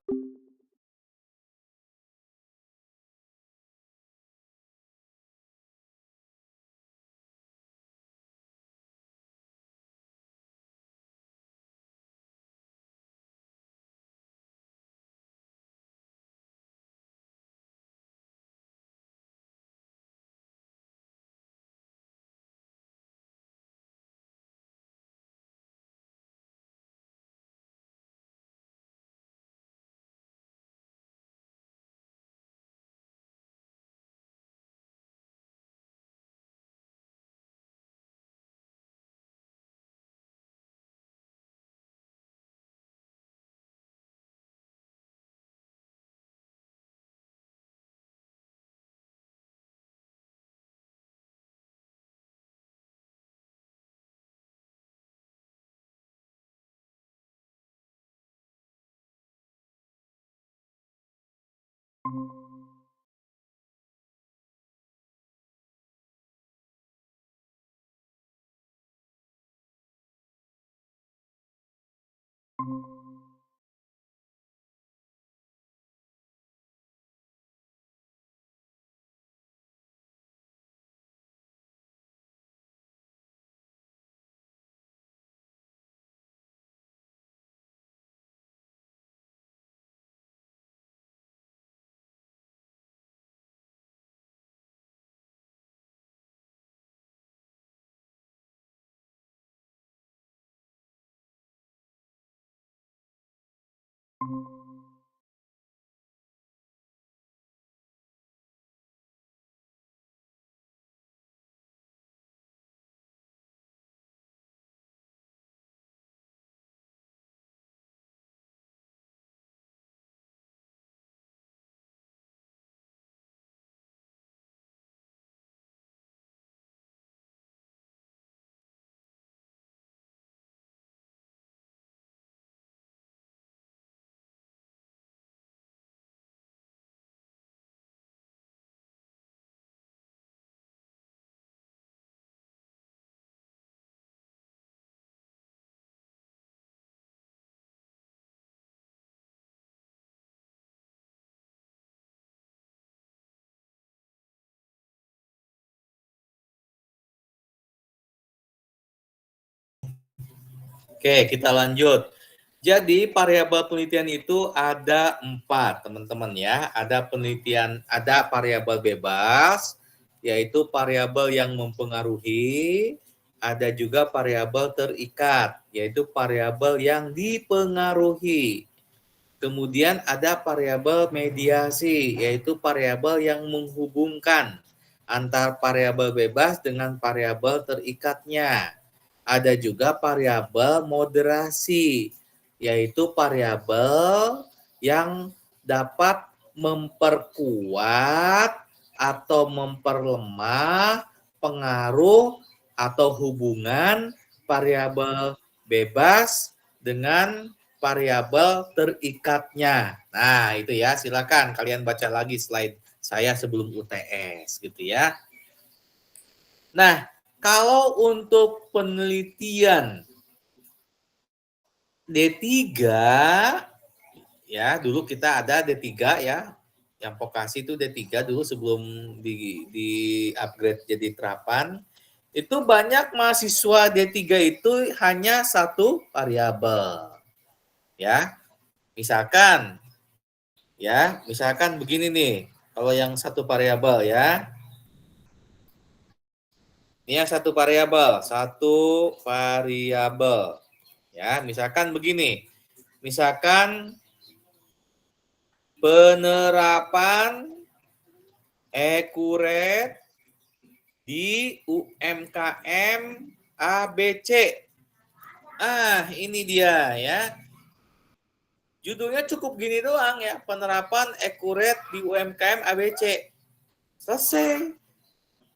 Oke, kita lanjut. Jadi variabel penelitian itu ada 4, teman-teman ya. Ada variabel bebas, yaitu variabel yang mempengaruhi. Ada juga variabel terikat, yaitu variabel yang dipengaruhi. Kemudian ada variabel mediasi, yaitu variabel yang menghubungkan antar variabel bebas dengan variabel terikatnya. Ada juga variabel moderasi, yaitu variabel yang dapat memperkuat atau memperlemah pengaruh atau hubungan variabel bebas dengan variabel terikatnya. Nah, itu ya, silakan kalian baca lagi slide saya sebelum UTS gitu ya. Nah, kalau untuk penelitian D3 ya, dulu kita ada D3 ya. Yang vokasi itu D3 dulu sebelum di upgrade jadi terapan. Itu banyak mahasiswa D3 itu hanya satu variabel. Ya. Misalkan begini nih. Kalau yang satu variabel ya. Ini yang satu variabel. Ya, misalkan begini. Misalkan penerapan ekuret di UMKM ABC. Ini dia ya. Judulnya cukup gini doang ya, penerapan ekuret di UMKM ABC. Selesai.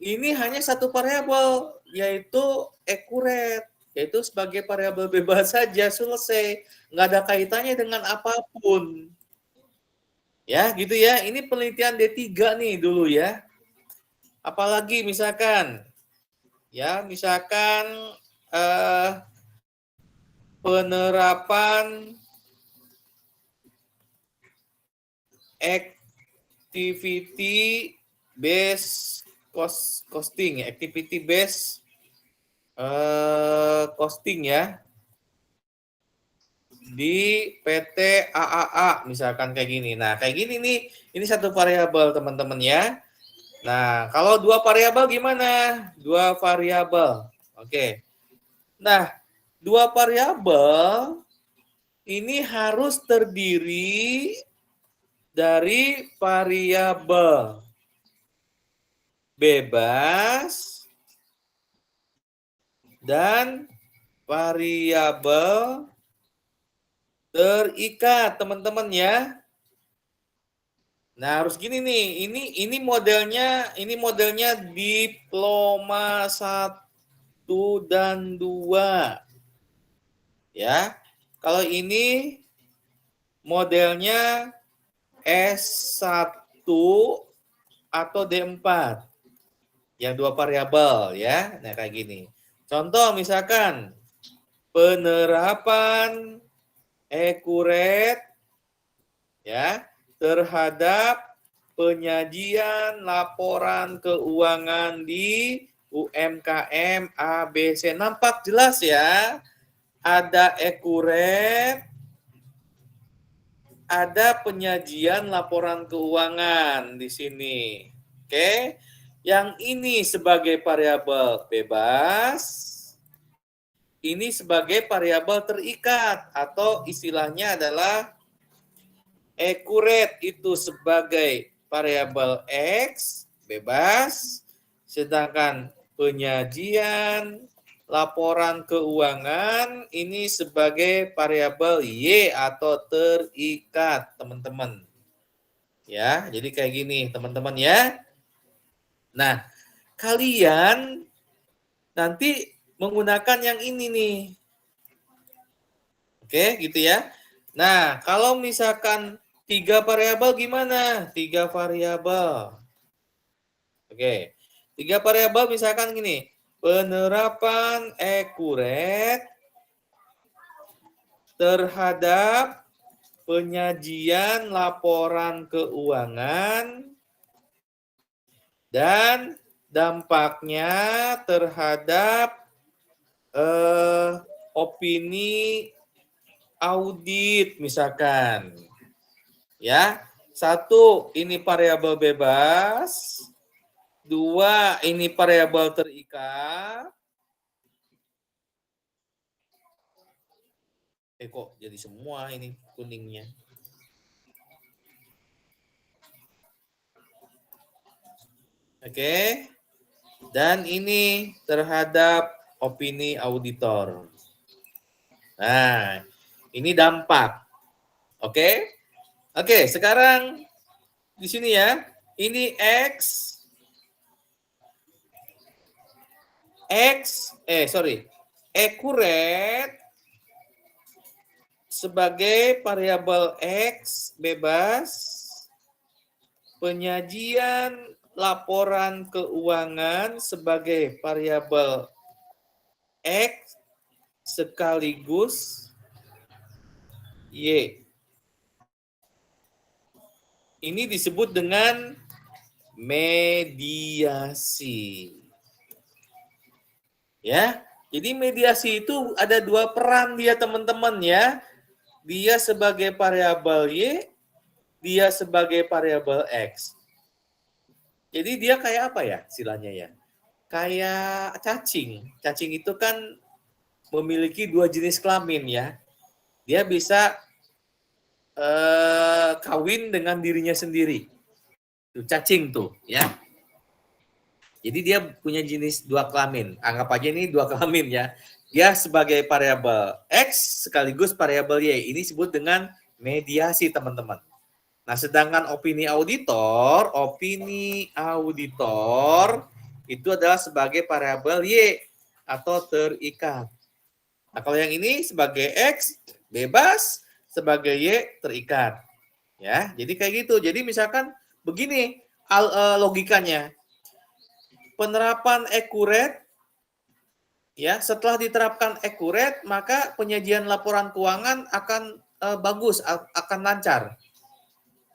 Ini hanya satu variabel, yaitu ekuret, yaitu sebagai variabel bebas saja, selesai. Nggak ada kaitannya dengan apapun. Ya, gitu ya. Ini penelitian D3 nih dulu ya. Apalagi misalkan penerapan activity based costing ya, activity based costing ya di PT AAA misalkan kayak gini. Nah, kayak gini nih, ini satu variabel teman-teman ya. Nah, kalau dua variabel gimana? Dua variabel. Oke. Nah, dua variabel ini harus terdiri dari variabel bebas dan variabel terikat, teman-teman ya. Nah, harus gini nih. Ini modelnya diploma 1 dan 2. Ya. Kalau ini modelnya S1 atau D4. Yang dua variabel ya. Nah, kayak gini. Contoh misalkan penerapan ekuret ya terhadap penyajian laporan keuangan di UMKM ABC. Nampak jelas ya. Ada ekuret, ada penyajian laporan keuangan di sini. Oke. Yang ini sebagai variabel bebas, ini sebagai variabel terikat atau istilahnya adalah ekuret itu sebagai variabel X bebas, sedangkan penyajian laporan keuangan ini sebagai variabel Y atau terikat, teman-teman. Ya, jadi kayak gini, teman-teman ya. Nah, kalian nanti menggunakan yang ini nih. Oke, gitu ya. Nah, kalau misalkan 3 variabel gimana? 3 variabel. Oke. 3 variabel misalkan gini. Penerapan ekuret terhadap penyajian laporan keuangan dan dampaknya terhadap opini audit misalkan. Ya. 1 ini variabel bebas, 2 ini variabel terikat. Kok jadi semua ini kuningnya. Oke. Dan ini terhadap opini auditor. Nah, ini dampak. Oke. Oke, sekarang di sini ya. Ini X accurate sebagai variabel X bebas, penyajian laporan keuangan sebagai variabel X sekaligus Y. Ini disebut dengan mediasi. Ya, jadi mediasi itu ada dua peran dia teman-teman ya. Dia sebagai variabel Y, dia sebagai variabel X. Jadi dia kayak apa ya istilahnya ya? Kayak cacing. Cacing itu kan memiliki dua jenis kelamin ya. Dia bisa kawin dengan dirinya sendiri. Tuh, cacing tuh ya. Jadi dia punya jenis dua kelamin. Anggap aja ini dua kelamin ya. Dia sebagai variabel X sekaligus variabel Y. Ini disebut dengan mediasi teman-teman. Nah, sedangkan opini auditor itu adalah sebagai variabel Y atau terikat. Nah, kalau yang ini sebagai X bebas, sebagai Y terikat. Ya, jadi kayak gitu. Jadi misalkan begini logikanya. Penerapan accurate ya, setelah diterapkan accurate, maka penyajian laporan keuangan akan bagus, akan lancar.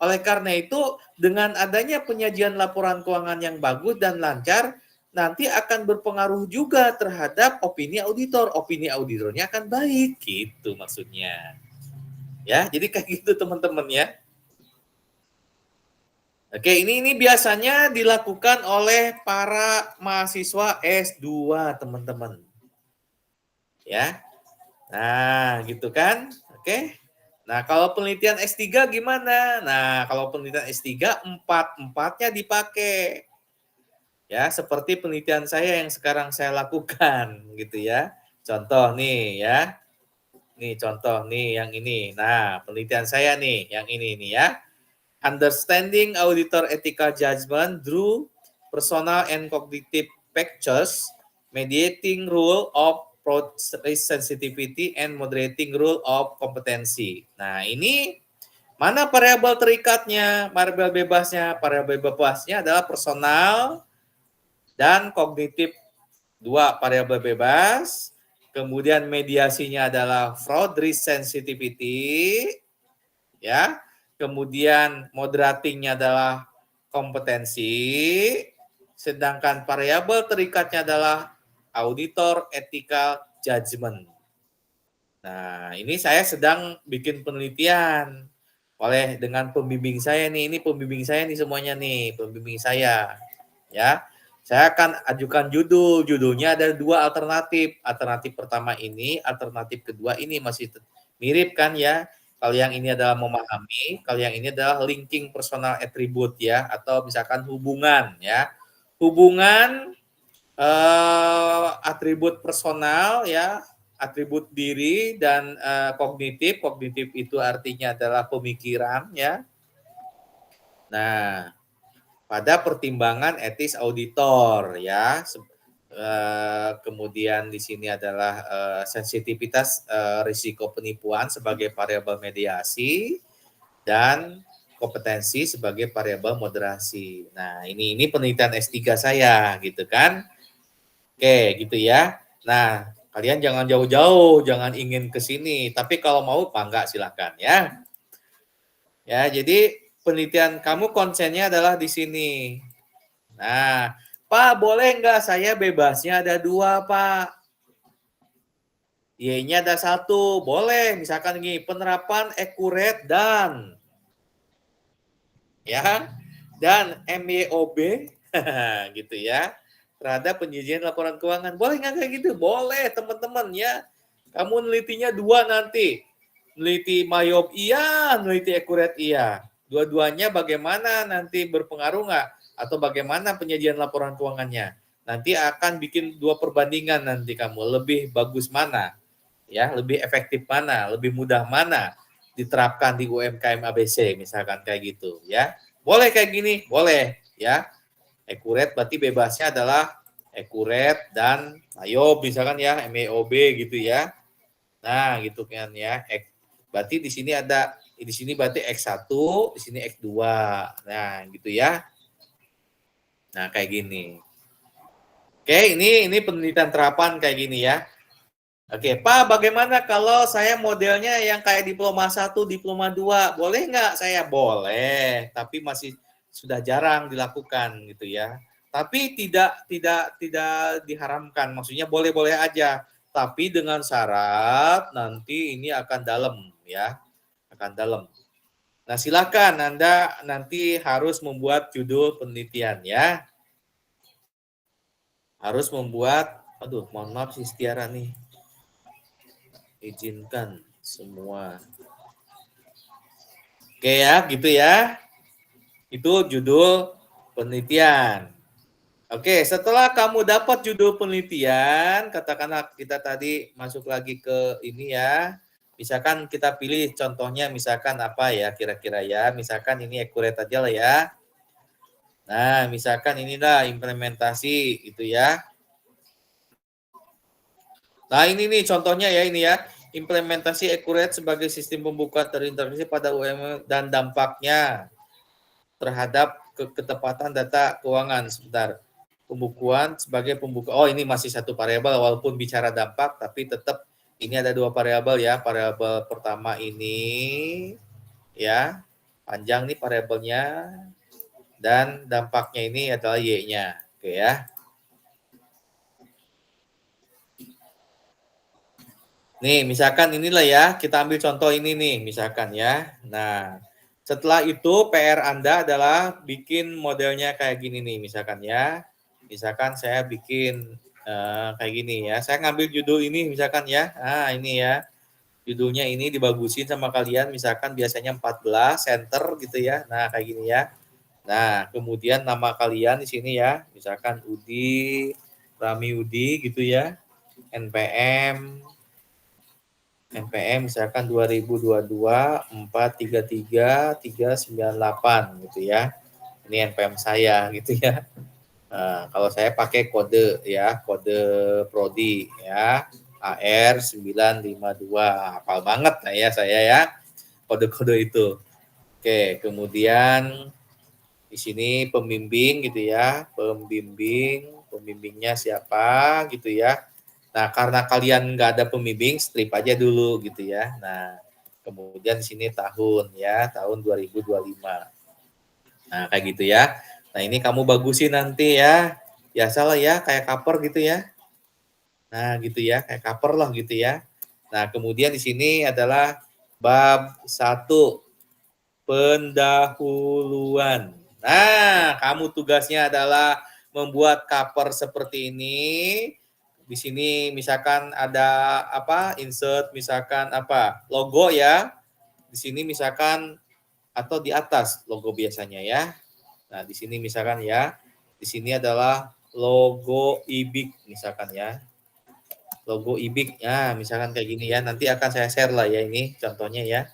Oleh karena itu, dengan adanya penyajian laporan keuangan yang bagus dan lancar, nanti akan berpengaruh juga terhadap opini auditor. Opini auditornya akan baik, gitu maksudnya. Ya, jadi kayak gitu teman-teman ya. Oke, ini biasanya dilakukan oleh para mahasiswa S2, teman-teman. Ya. Nah, gitu kan? Oke. Nah, kalau penelitian S3 gimana? Nah, kalau penelitian S3 empat-empatnya dipakai. Ya, seperti penelitian saya yang sekarang saya lakukan gitu ya. Contoh nih ya. Nih contoh nih yang ini. Nah, penelitian saya nih yang ini nih ya. Understanding auditor ethical judgment through personal and cognitive factors, mediating rule of risk sensitivity and moderating rule of competency. Nah, ini mana variabel terikatnya, variabel bebasnya? Variabel bebasnya adalah personal dan kognitif, dua variabel bebas. Kemudian mediasinya adalah fraud risk sensitivity, ya. Kemudian moderatingnya adalah kompetensi, sedangkan variabel terikatnya adalah auditor ethical judgment. Nah, ini saya sedang bikin penelitian dengan pembimbing saya nih. Ini pembimbing saya nih semuanya nih, pembimbing saya. Ya. Saya akan ajukan judulnya ada dua alternatif. Alternatif pertama ini, alternatif kedua ini masih mirip kan ya. Kalau yang ini adalah memahami, kalau yang ini adalah linking personal attribute ya, atau misalkan hubungan ya. Hubungan atribut personal ya, atribut diri dan kognitif. Kognitif itu artinya adalah pemikiran ya. Nah, pada pertimbangan etis auditor ya. Kemudian di sini adalah sensitivitas risiko penipuan sebagai variabel mediasi dan kompetensi sebagai variabel moderasi. Nah, ini penelitian S3 saya gitu kan. Oke, gitu ya. Nah, kalian jangan jauh-jauh, jangan ingin ke sini, tapi kalau mau bangga silakan ya. Ya, jadi penelitian kamu konsennya adalah di sini. Nah, Pak, boleh nggak saya bebasnya ada dua, Pak? Y-nya ada satu, boleh. Misalkan gini, penerapan accurate dan MYOB, gitu ya, terhadap penyajian laporan keuangan. Boleh nggak kayak gitu? Boleh, teman-teman ya. Kamu nelitinya dua nanti. Neliti MYOB iya, neliti accurate iya. Dua-duanya bagaimana nanti berpengaruh nggak? Atau bagaimana penyajian laporan keuangannya? Nanti akan bikin dua perbandingan nanti kamu. Lebih bagus mana? Ya, lebih efektif mana? Lebih mudah mana? Diterapkan di UMKM ABC misalkan kayak gitu ya. Boleh kayak gini? Boleh ya. Accurate berarti bebasnya adalah accurate dan IOB misalkan ya, MEOB gitu ya. Nah, gitu kan ya. Berarti di sini berarti X1, di sini X2. Nah, gitu ya. Nah, kayak gini. Oke, ini penelitian terapan kayak gini ya. Oke, Pak, bagaimana kalau saya modelnya yang kayak diploma 1, diploma 2? Boleh nggak saya? Boleh, tapi masih sudah jarang dilakukan gitu ya. Tapi tidak diharamkan, maksudnya boleh-boleh aja. Tapi dengan syarat nanti ini akan dalam ya, akan dalam. Nah, silakan Anda nanti harus membuat judul penelitian ya. Harus membuat, aduh, mohon maaf si Tiara nih. Izinkan semua. Oke ya, gitu ya. Itu judul penelitian. Oke, setelah kamu dapat judul penelitian, katakanlah kita tadi masuk lagi ke ini ya. Misalkan kita pilih contohnya misalkan apa ya kira-kira ya. Misalkan ini accurate aja lah ya. Nah, misalkan inilah implementasi itu ya. Nah, ini nih contohnya ya ini ya. Implementasi accurate sebagai sistem pembukaan terintegrasi pada UML dan dampaknya terhadap ketepatan data keuangan. Sebentar. Pembukuan sebagai pembuka. Oh, ini masih satu variabel walaupun bicara dampak tapi tetap ini ada dua variabel ya. Variabel pertama ini ya, panjang nih variabelnya dan dampaknya ini adalah Y-nya. Oke ya. Nih, misalkan inilah ya, kita ambil contoh ini nih, misalkan ya. Nah, setelah itu PR Anda adalah bikin modelnya kayak gini nih, misalkan ya. Misalkan saya bikin kayak gini ya. Saya ngambil judul ini misalkan ya. Nah, ini ya. Judulnya ini dibagusin sama kalian, misalkan biasanya 14, center gitu ya. Nah, kayak gini ya. Nah, kemudian nama kalian di sini ya, misalkan Udi, Rami Udi gitu ya. NPM misalkan 2022 433 398 gitu ya. Ini NPM saya gitu ya. Nah, kalau saya pakai kode ya, kode prodi ya. AR 952. Hafal banget lah ya saya ya. Kode-kode itu. Oke, kemudian di sini pembimbing gitu ya. Pembimbingnya siapa gitu ya. Nah, karena kalian nggak ada pembimbing, strip aja dulu gitu ya. Nah, kemudian di sini tahun ya, tahun 2025. Nah, kayak gitu ya. Nah, ini kamu bagusin nanti ya. Biasalah ya, kayak cover gitu ya. Nah, gitu ya, kayak cover lah gitu ya. Nah, kemudian di sini adalah bab 1, pendahuluan. Nah, kamu tugasnya adalah membuat cover seperti ini. Di sini misalkan ada apa? Insert misalkan apa? Logo ya. Di sini misalkan atau di atas logo biasanya ya. Nah, di sini misalkan ya. Di sini adalah logo IBIK misalkan ya. Logo IBIK ya, misalkan kayak gini ya. Nanti akan saya share lah ya ini contohnya ya.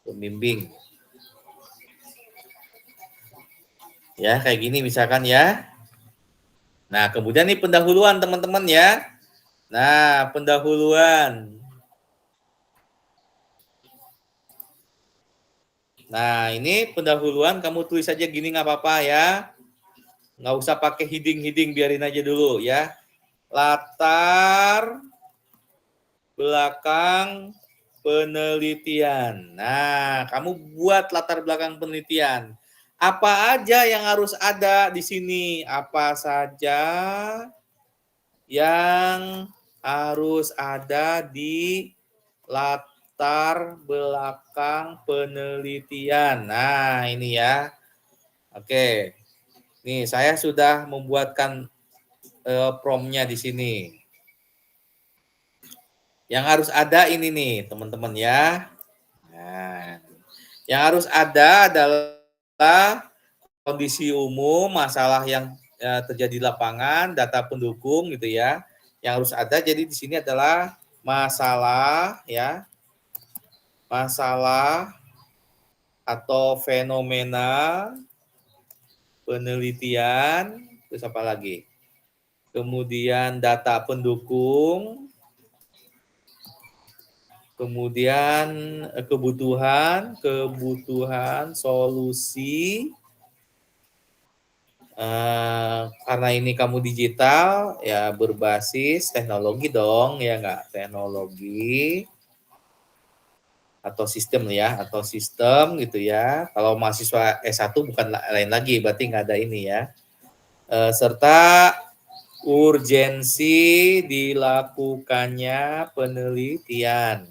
Pembimbing. Ya, kayak gini misalkan ya. Nah, kemudian nih pendahuluan teman-teman ya. Nah, pendahuluan. Nah, ini pendahuluan kamu tulis aja gini nggak apa-apa ya. Nggak usah pakai heading, biarin aja dulu ya. Latar belakang penelitian. Nah, kamu buat latar belakang penelitian. Apa aja yang harus ada di sini? Apa saja yang harus ada di latar belakang penelitian? Nah, ini ya. Oke. Nih, saya sudah membuatkan promnya di sini. Yang harus ada ini nih, teman-teman ya. Nah, yang harus ada adalah kondisi umum, masalah yang terjadi di lapangan, data pendukung gitu ya. Yang harus ada jadi di sini adalah masalah ya. Masalah atau fenomena penelitian, terus apa lagi? kemudian data pendukung, kemudian kebutuhan solusi. Karena ini kamu digital, ya berbasis teknologi dong, ya nggak? Teknologi atau sistem ya, atau sistem gitu ya. Kalau mahasiswa S1 bukan lain lagi, berarti nggak ada ini ya. Serta urgensi dilakukannya penelitian.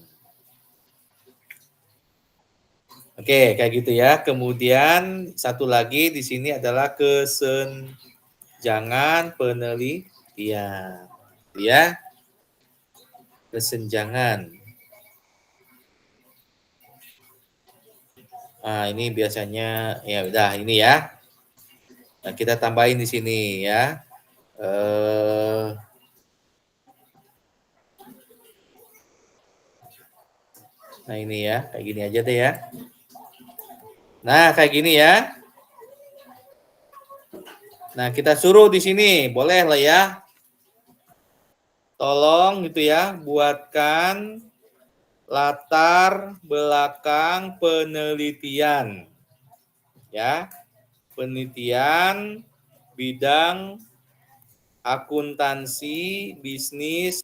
Oke, kayak gitu ya. Kemudian satu lagi di sini adalah kesenjangan penelitian. Ya, kesenjangan. Nah, ini biasanya ya udah ini ya. Nah, kita tambahin di sini ya. Nah, ini ya, kayak gini aja deh ya. Nah, kayak gini ya. Nah, kita suruh di sini, boleh lah ya. Tolong gitu ya, buatkan latar belakang penelitian. Ya. Penelitian bidang akuntansi bisnis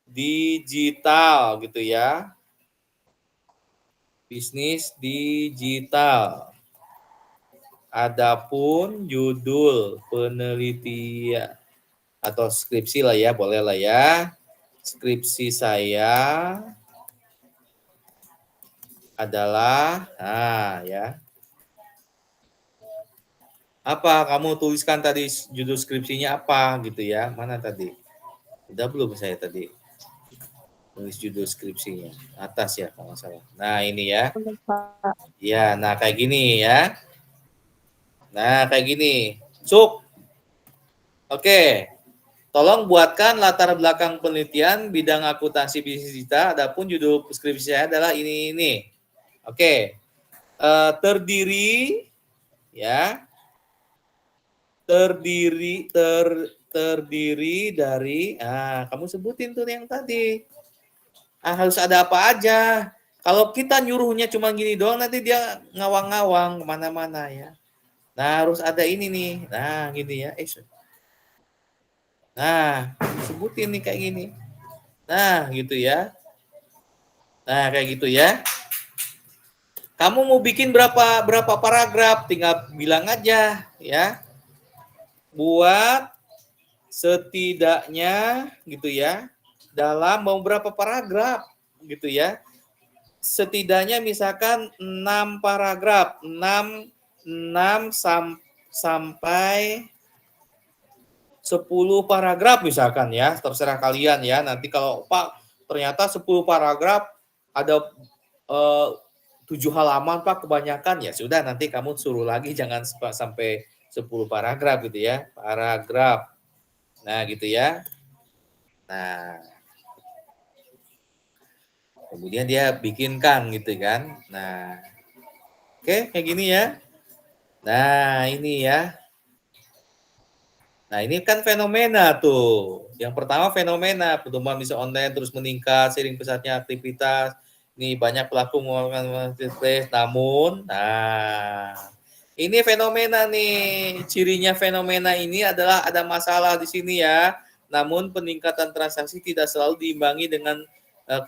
digital gitu ya. Bisnis digital. Adapun judul penelitian atau skripsi lah ya, boleh lah ya. Skripsi saya adalah, nah ya. Apa kamu tuliskan tadi judul skripsinya apa gitu ya? Mana tadi? Udah belum saya tadi? Tulis judul skripsinya. Atas ya kalau nggak salah. Nah ini ya. Ya, nah kayak gini ya. Nah kayak gini. Cuk. Oke. Tolong buatkan latar belakang penelitian bidang akuntansi bisnis digital. Adapun judul skripsi saya adalah ini. Oke. Terdiri ya. Terdiri dari kamu sebutin tuh yang tadi. Harus ada apa aja. Kalau kita nyuruhnya cuma gini doang nanti dia ngawang-ngawang kemana-mana ya. Nah harus ada ini nih. Nah gini ya. Nah sebutin nih kayak gini. Nah gitu ya. Nah kayak gitu ya. Kamu mau bikin berapa paragraf? Tinggal bilang aja ya. Buat setidaknya gitu ya. Dalam mau berapa paragraf gitu ya. Setidaknya misalkan 6 paragraf, 6 sampai 10 paragraf misalkan ya, terserah kalian ya. Nanti kalau Pak ternyata 10 paragraf ada 7 halaman Pak kebanyakan, ya sudah nanti kamu suruh lagi jangan sampai 10 paragraf gitu ya. Paragraf. Nah, gitu ya. Nah, kemudian dia bikinkan gitu kan. Nah, oke kayak gini ya. Nah, ini ya. Nah, ini kan fenomena tuh. Yang pertama fenomena, pertumbuhan bisnis online terus meningkat seiring pesatnya aktivitas. Ini banyak pelaku melakukan marketplace, namun, ini fenomena nih. Cirinya fenomena ini adalah ada masalah di sini ya. Namun peningkatan transaksi tidak selalu diimbangi dengan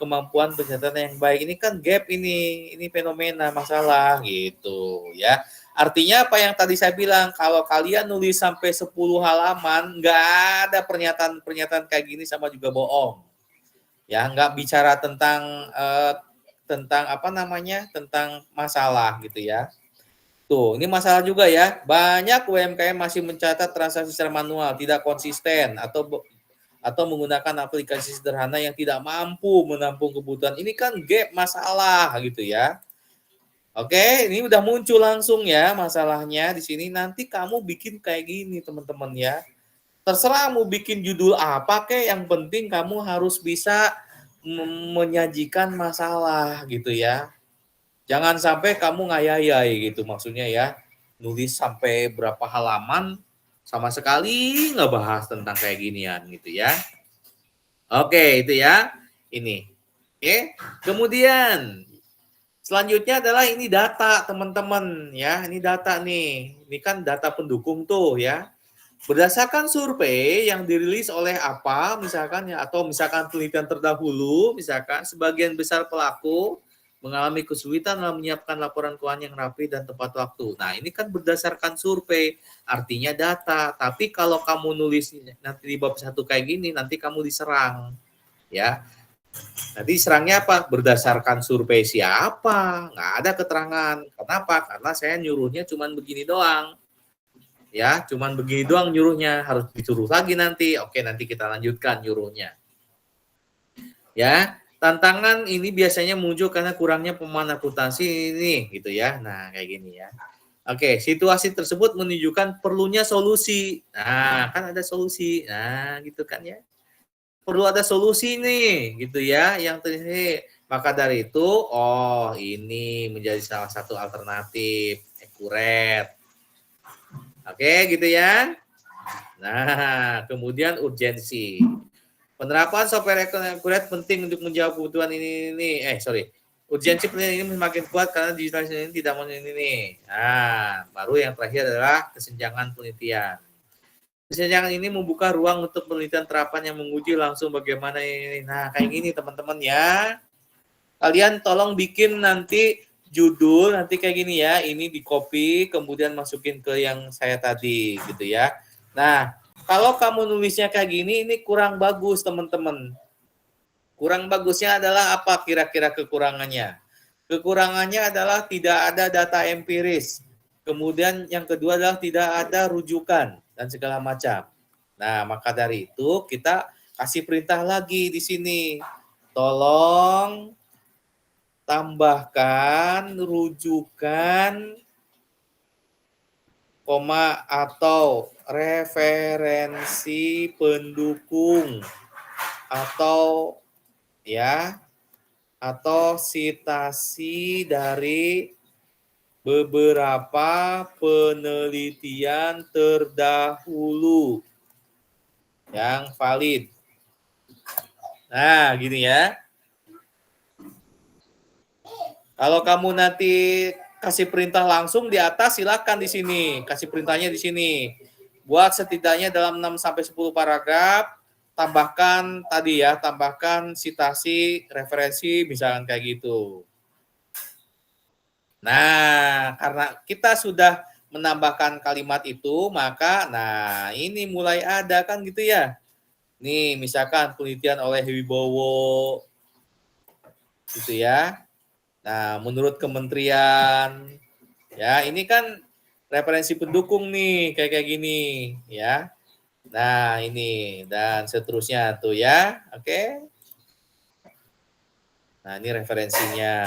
kemampuan pencatatan yang baik. Ini kan gap ini fenomena masalah gitu ya. Artinya apa yang tadi saya bilang, kalau kalian nulis sampai 10 halaman, nggak ada pernyataan kayak gini sama juga bohong. Ya, nggak bicara tentang tentang masalah gitu ya. Tuh, ini masalah juga ya. Banyak UMKM masih mencatat transaksi secara manual, tidak konsisten atau menggunakan aplikasi sederhana yang tidak mampu menampung kebutuhan. Ini kan gap masalah gitu ya. Oke, ini udah muncul langsung ya masalahnya di sini. Nanti kamu bikin kayak gini teman-teman ya. Terserah mau bikin judul apa kek, yang penting kamu harus bisa menyajikan masalah gitu ya. Jangan sampai kamu ngayai gitu maksudnya ya. Nulis sampai berapa halaman sama sekali nggak bahas tentang kayak ginian gitu ya. Oke, itu ya. Ini. Oke. Kemudian selanjutnya adalah ini data teman-teman ya. Ini data nih. Ini kan data pendukung tuh ya. Berdasarkan survei yang dirilis oleh apa misalkan ya, atau misalkan penelitian terdahulu, misalkan sebagian besar pelaku mengalami kesulitan dalam menyiapkan laporan keuangan yang rapi dan tepat waktu. Nah, ini kan berdasarkan survei, artinya data. Tapi kalau kamu nulis nanti di bab 1 kayak gini, nanti kamu diserang. Ya, nanti serangnya apa? Berdasarkan survei siapa? Nggak ada keterangan. Kenapa? Karena saya nyuruhnya cuma begini doang. Ya, cuman begini doang nyuruhnya, harus disuruh lagi nanti. Oke, nanti kita lanjutkan nyuruhnya. Ya, tantangan ini biasanya muncul karena kurangnya pemahaman akuntansi ini gitu ya. Nah, kayak gini ya. Oke, situasi tersebut menunjukkan perlunya solusi. Nah, kan ada solusi. Nah, gitu kan ya. Perlu ada solusi nih, gitu ya. Yang terjadi. Maka dari itu, oh ini menjadi salah satu alternatif akurat. Oke, gitu ya. Nah, kemudian urgensi. Penerapan software akurat penting untuk menjawab kebutuhan ini. Urgensi penelitian ini semakin kuat karena digitalisasi ini tidak mau ini. Nah, baru yang terakhir adalah kesenjangan penelitian. Kesenjangan ini membuka ruang untuk penelitian terapan yang menguji langsung bagaimana ini. Nah, kayak gini teman-teman ya. Kalian tolong bikin nanti judul nanti kayak gini ya. Ini di copy kemudian masukin ke yang saya tadi gitu ya. Nah, kalau kamu nulisnya kayak gini, ini kurang bagus, teman-teman. Kurang bagusnya adalah apa kira-kira kekurangannya? Kekurangannya adalah tidak ada data empiris. Kemudian yang kedua adalah tidak ada rujukan dan segala macam. Nah, maka dari itu kita kasih perintah lagi di sini. Tolong tambahkan rujukan koma atau referensi pendukung atau ya atau sitasi dari beberapa penelitian terdahulu yang valid. Nah, gini ya. Kalau kamu nanti kasih perintah langsung di atas, silakan di sini. Kasih perintahnya di sini. Buat setidaknya dalam 6 sampai 10 paragraf, tambahkan tadi ya, tambahkan sitasi, referensi, misalkan kayak gitu. Nah, karena kita sudah menambahkan kalimat itu, maka nah ini mulai ada kan gitu ya. Nih, misalkan penelitian oleh Wibowo gitu ya. Nah, menurut kementerian, ya ini kan referensi pendukung nih, kayak gini, ya. Nah, ini, dan seterusnya tuh ya, oke. Nah, ini referensinya,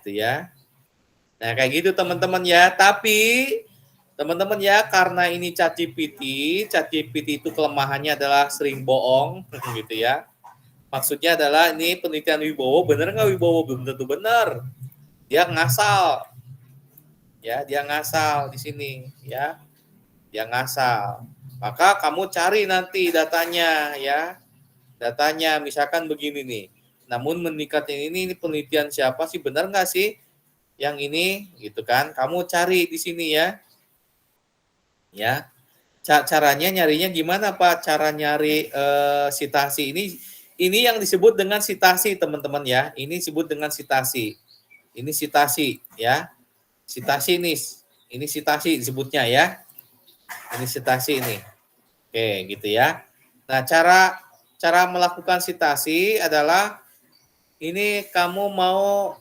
gitu ya. Nah, kayak gitu teman-teman ya, tapi teman-teman ya, karena ini ChatGPT itu kelemahannya adalah sering bohong, gitu ya. Maksudnya adalah ini penelitian Wibowo, bener nggak Wibowo? Belum tentu benar. Dia ngasal, ya dia ngasal di sini ya, dia ngasal. Maka kamu cari nanti datanya ya, datanya misalkan begini nih. Namun meningkatnya ini penelitian siapa sih, benar nggak sih yang ini gitu kan? Kamu cari di sini ya, ya. Caranya nyarinya gimana Pak? Cara nyari sitasi ini yang disebut dengan sitasi teman-teman ya. Ini disebut dengan sitasi. Ini sitasi ya. Sitasi ini sitasi disebutnya ya. Ini sitasi ini. Oke, gitu ya. Nah, cara melakukan sitasi adalah ini kamu mau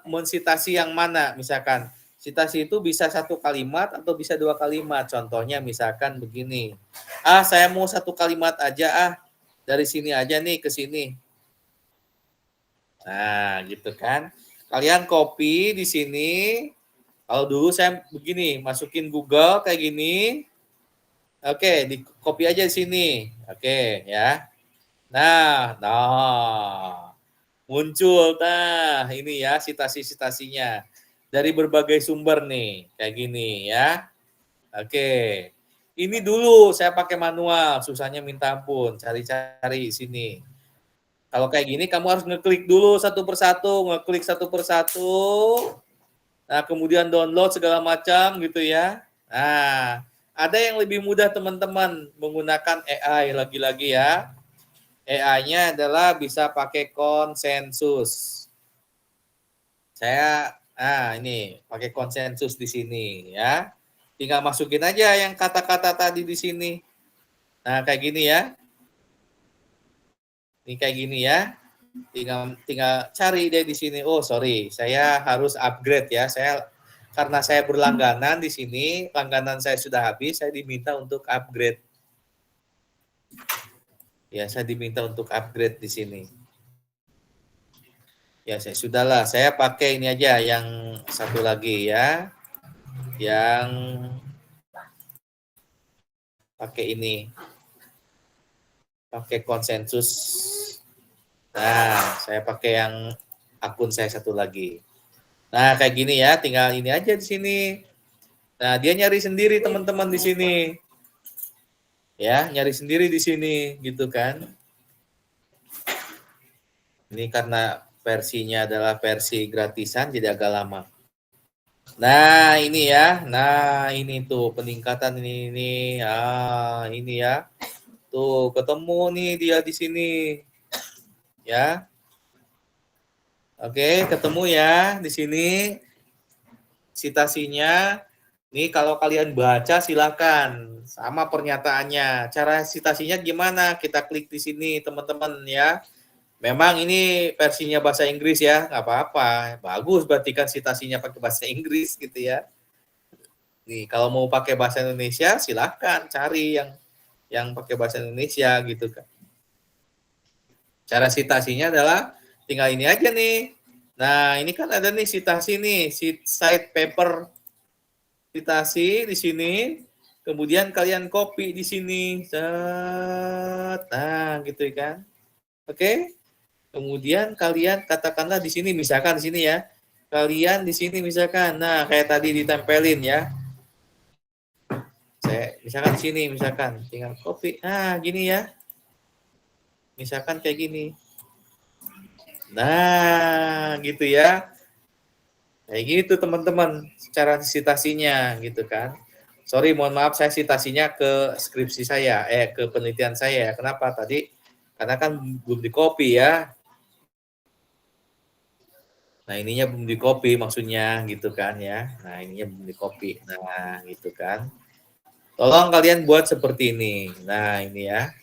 mensitasi yang mana? Misalkan sitasi itu bisa 1 kalimat atau bisa 2 kalimat. Contohnya misalkan begini. Saya mau 1 kalimat aja dari sini aja nih ke sini. Nah, gitu kan. Kalian copy di sini. Kalau dulu saya begini, masukin Google kayak gini. Oke, di copy aja di sini. Oke, ya. Nah, muncul ini ya sitasi-sitasinya dari berbagai sumber nih, kayak gini ya. Oke. Ini dulu saya pakai manual, susahnya minta ampun, cari-cari sini. Kalau kayak gini kamu harus ngeklik dulu satu persatu, ngeklik satu persatu. Nah, kemudian download segala macam gitu ya. Nah, ada yang lebih mudah teman-teman menggunakan AI lagi-lagi ya. AI-nya adalah bisa pakai konsensus. Ini pakai konsensus di sini ya. Tinggal masukin aja yang kata-kata tadi di sini. Nah, kayak gini ya. Ini kayak gini ya. Tinggal cari deh di sini. Oh, sorry, saya harus upgrade ya. Karena saya berlangganan di sini, langganan saya sudah habis, saya diminta untuk upgrade. Ya, saya diminta untuk upgrade di sini. Ya, sudahlah. Saya pakai ini aja yang satu lagi ya. Yang pakai ini. Pakai konsensus. Nah, saya pakai yang akun saya satu lagi. Nah, kayak gini ya, tinggal ini aja di sini. Nah, dia nyari sendiri teman-teman di sini. Ya, nyari sendiri di sini gitu kan. Ini karena versinya adalah versi gratisan jadi agak lama. Nah, ini ya. Nah, ini tuh peningkatan ini. Ini ya. Tuh, ketemu nih dia di sini. Ya. Oke, ketemu ya di sini citasinya. Nih kalau kalian baca silakan sama pernyataannya. Cara citasinya gimana? Kita klik di sini teman-teman ya. Memang ini versinya bahasa Inggris ya, nggak apa-apa. Bagus berarti kan citasinya pakai bahasa Inggris gitu ya. Nih kalau mau pakai bahasa Indonesia silakan cari yang pakai bahasa Indonesia gitu kan. Cara citasinya adalah tinggal ini aja nih. Nah, ini kan ada nih citasi nih, side paper citasi di sini. Kemudian kalian copy di sini. Nah, gitu kan. Oke. Kemudian kalian katakanlah di sini misalkan di sini ya. Kalian di sini misalkan. Nah, kayak tadi ditempelin ya. Saya misalkan di sini misalkan tinggal copy. Nah, gini ya. Misalkan kayak gini. Nah, gitu ya. Kayak gitu teman-teman, secara citasinya gitu kan. Sorry, mohon maaf saya citasinya ke skripsi saya, ke penelitian saya. Kenapa tadi? Karena kan belum di copy ya. Nah, ininya belum di copy maksudnya gitu kan ya. Nah, ininya belum di copy. Nah, gitu kan. Tolong kalian buat seperti ini. Nah, ini ya.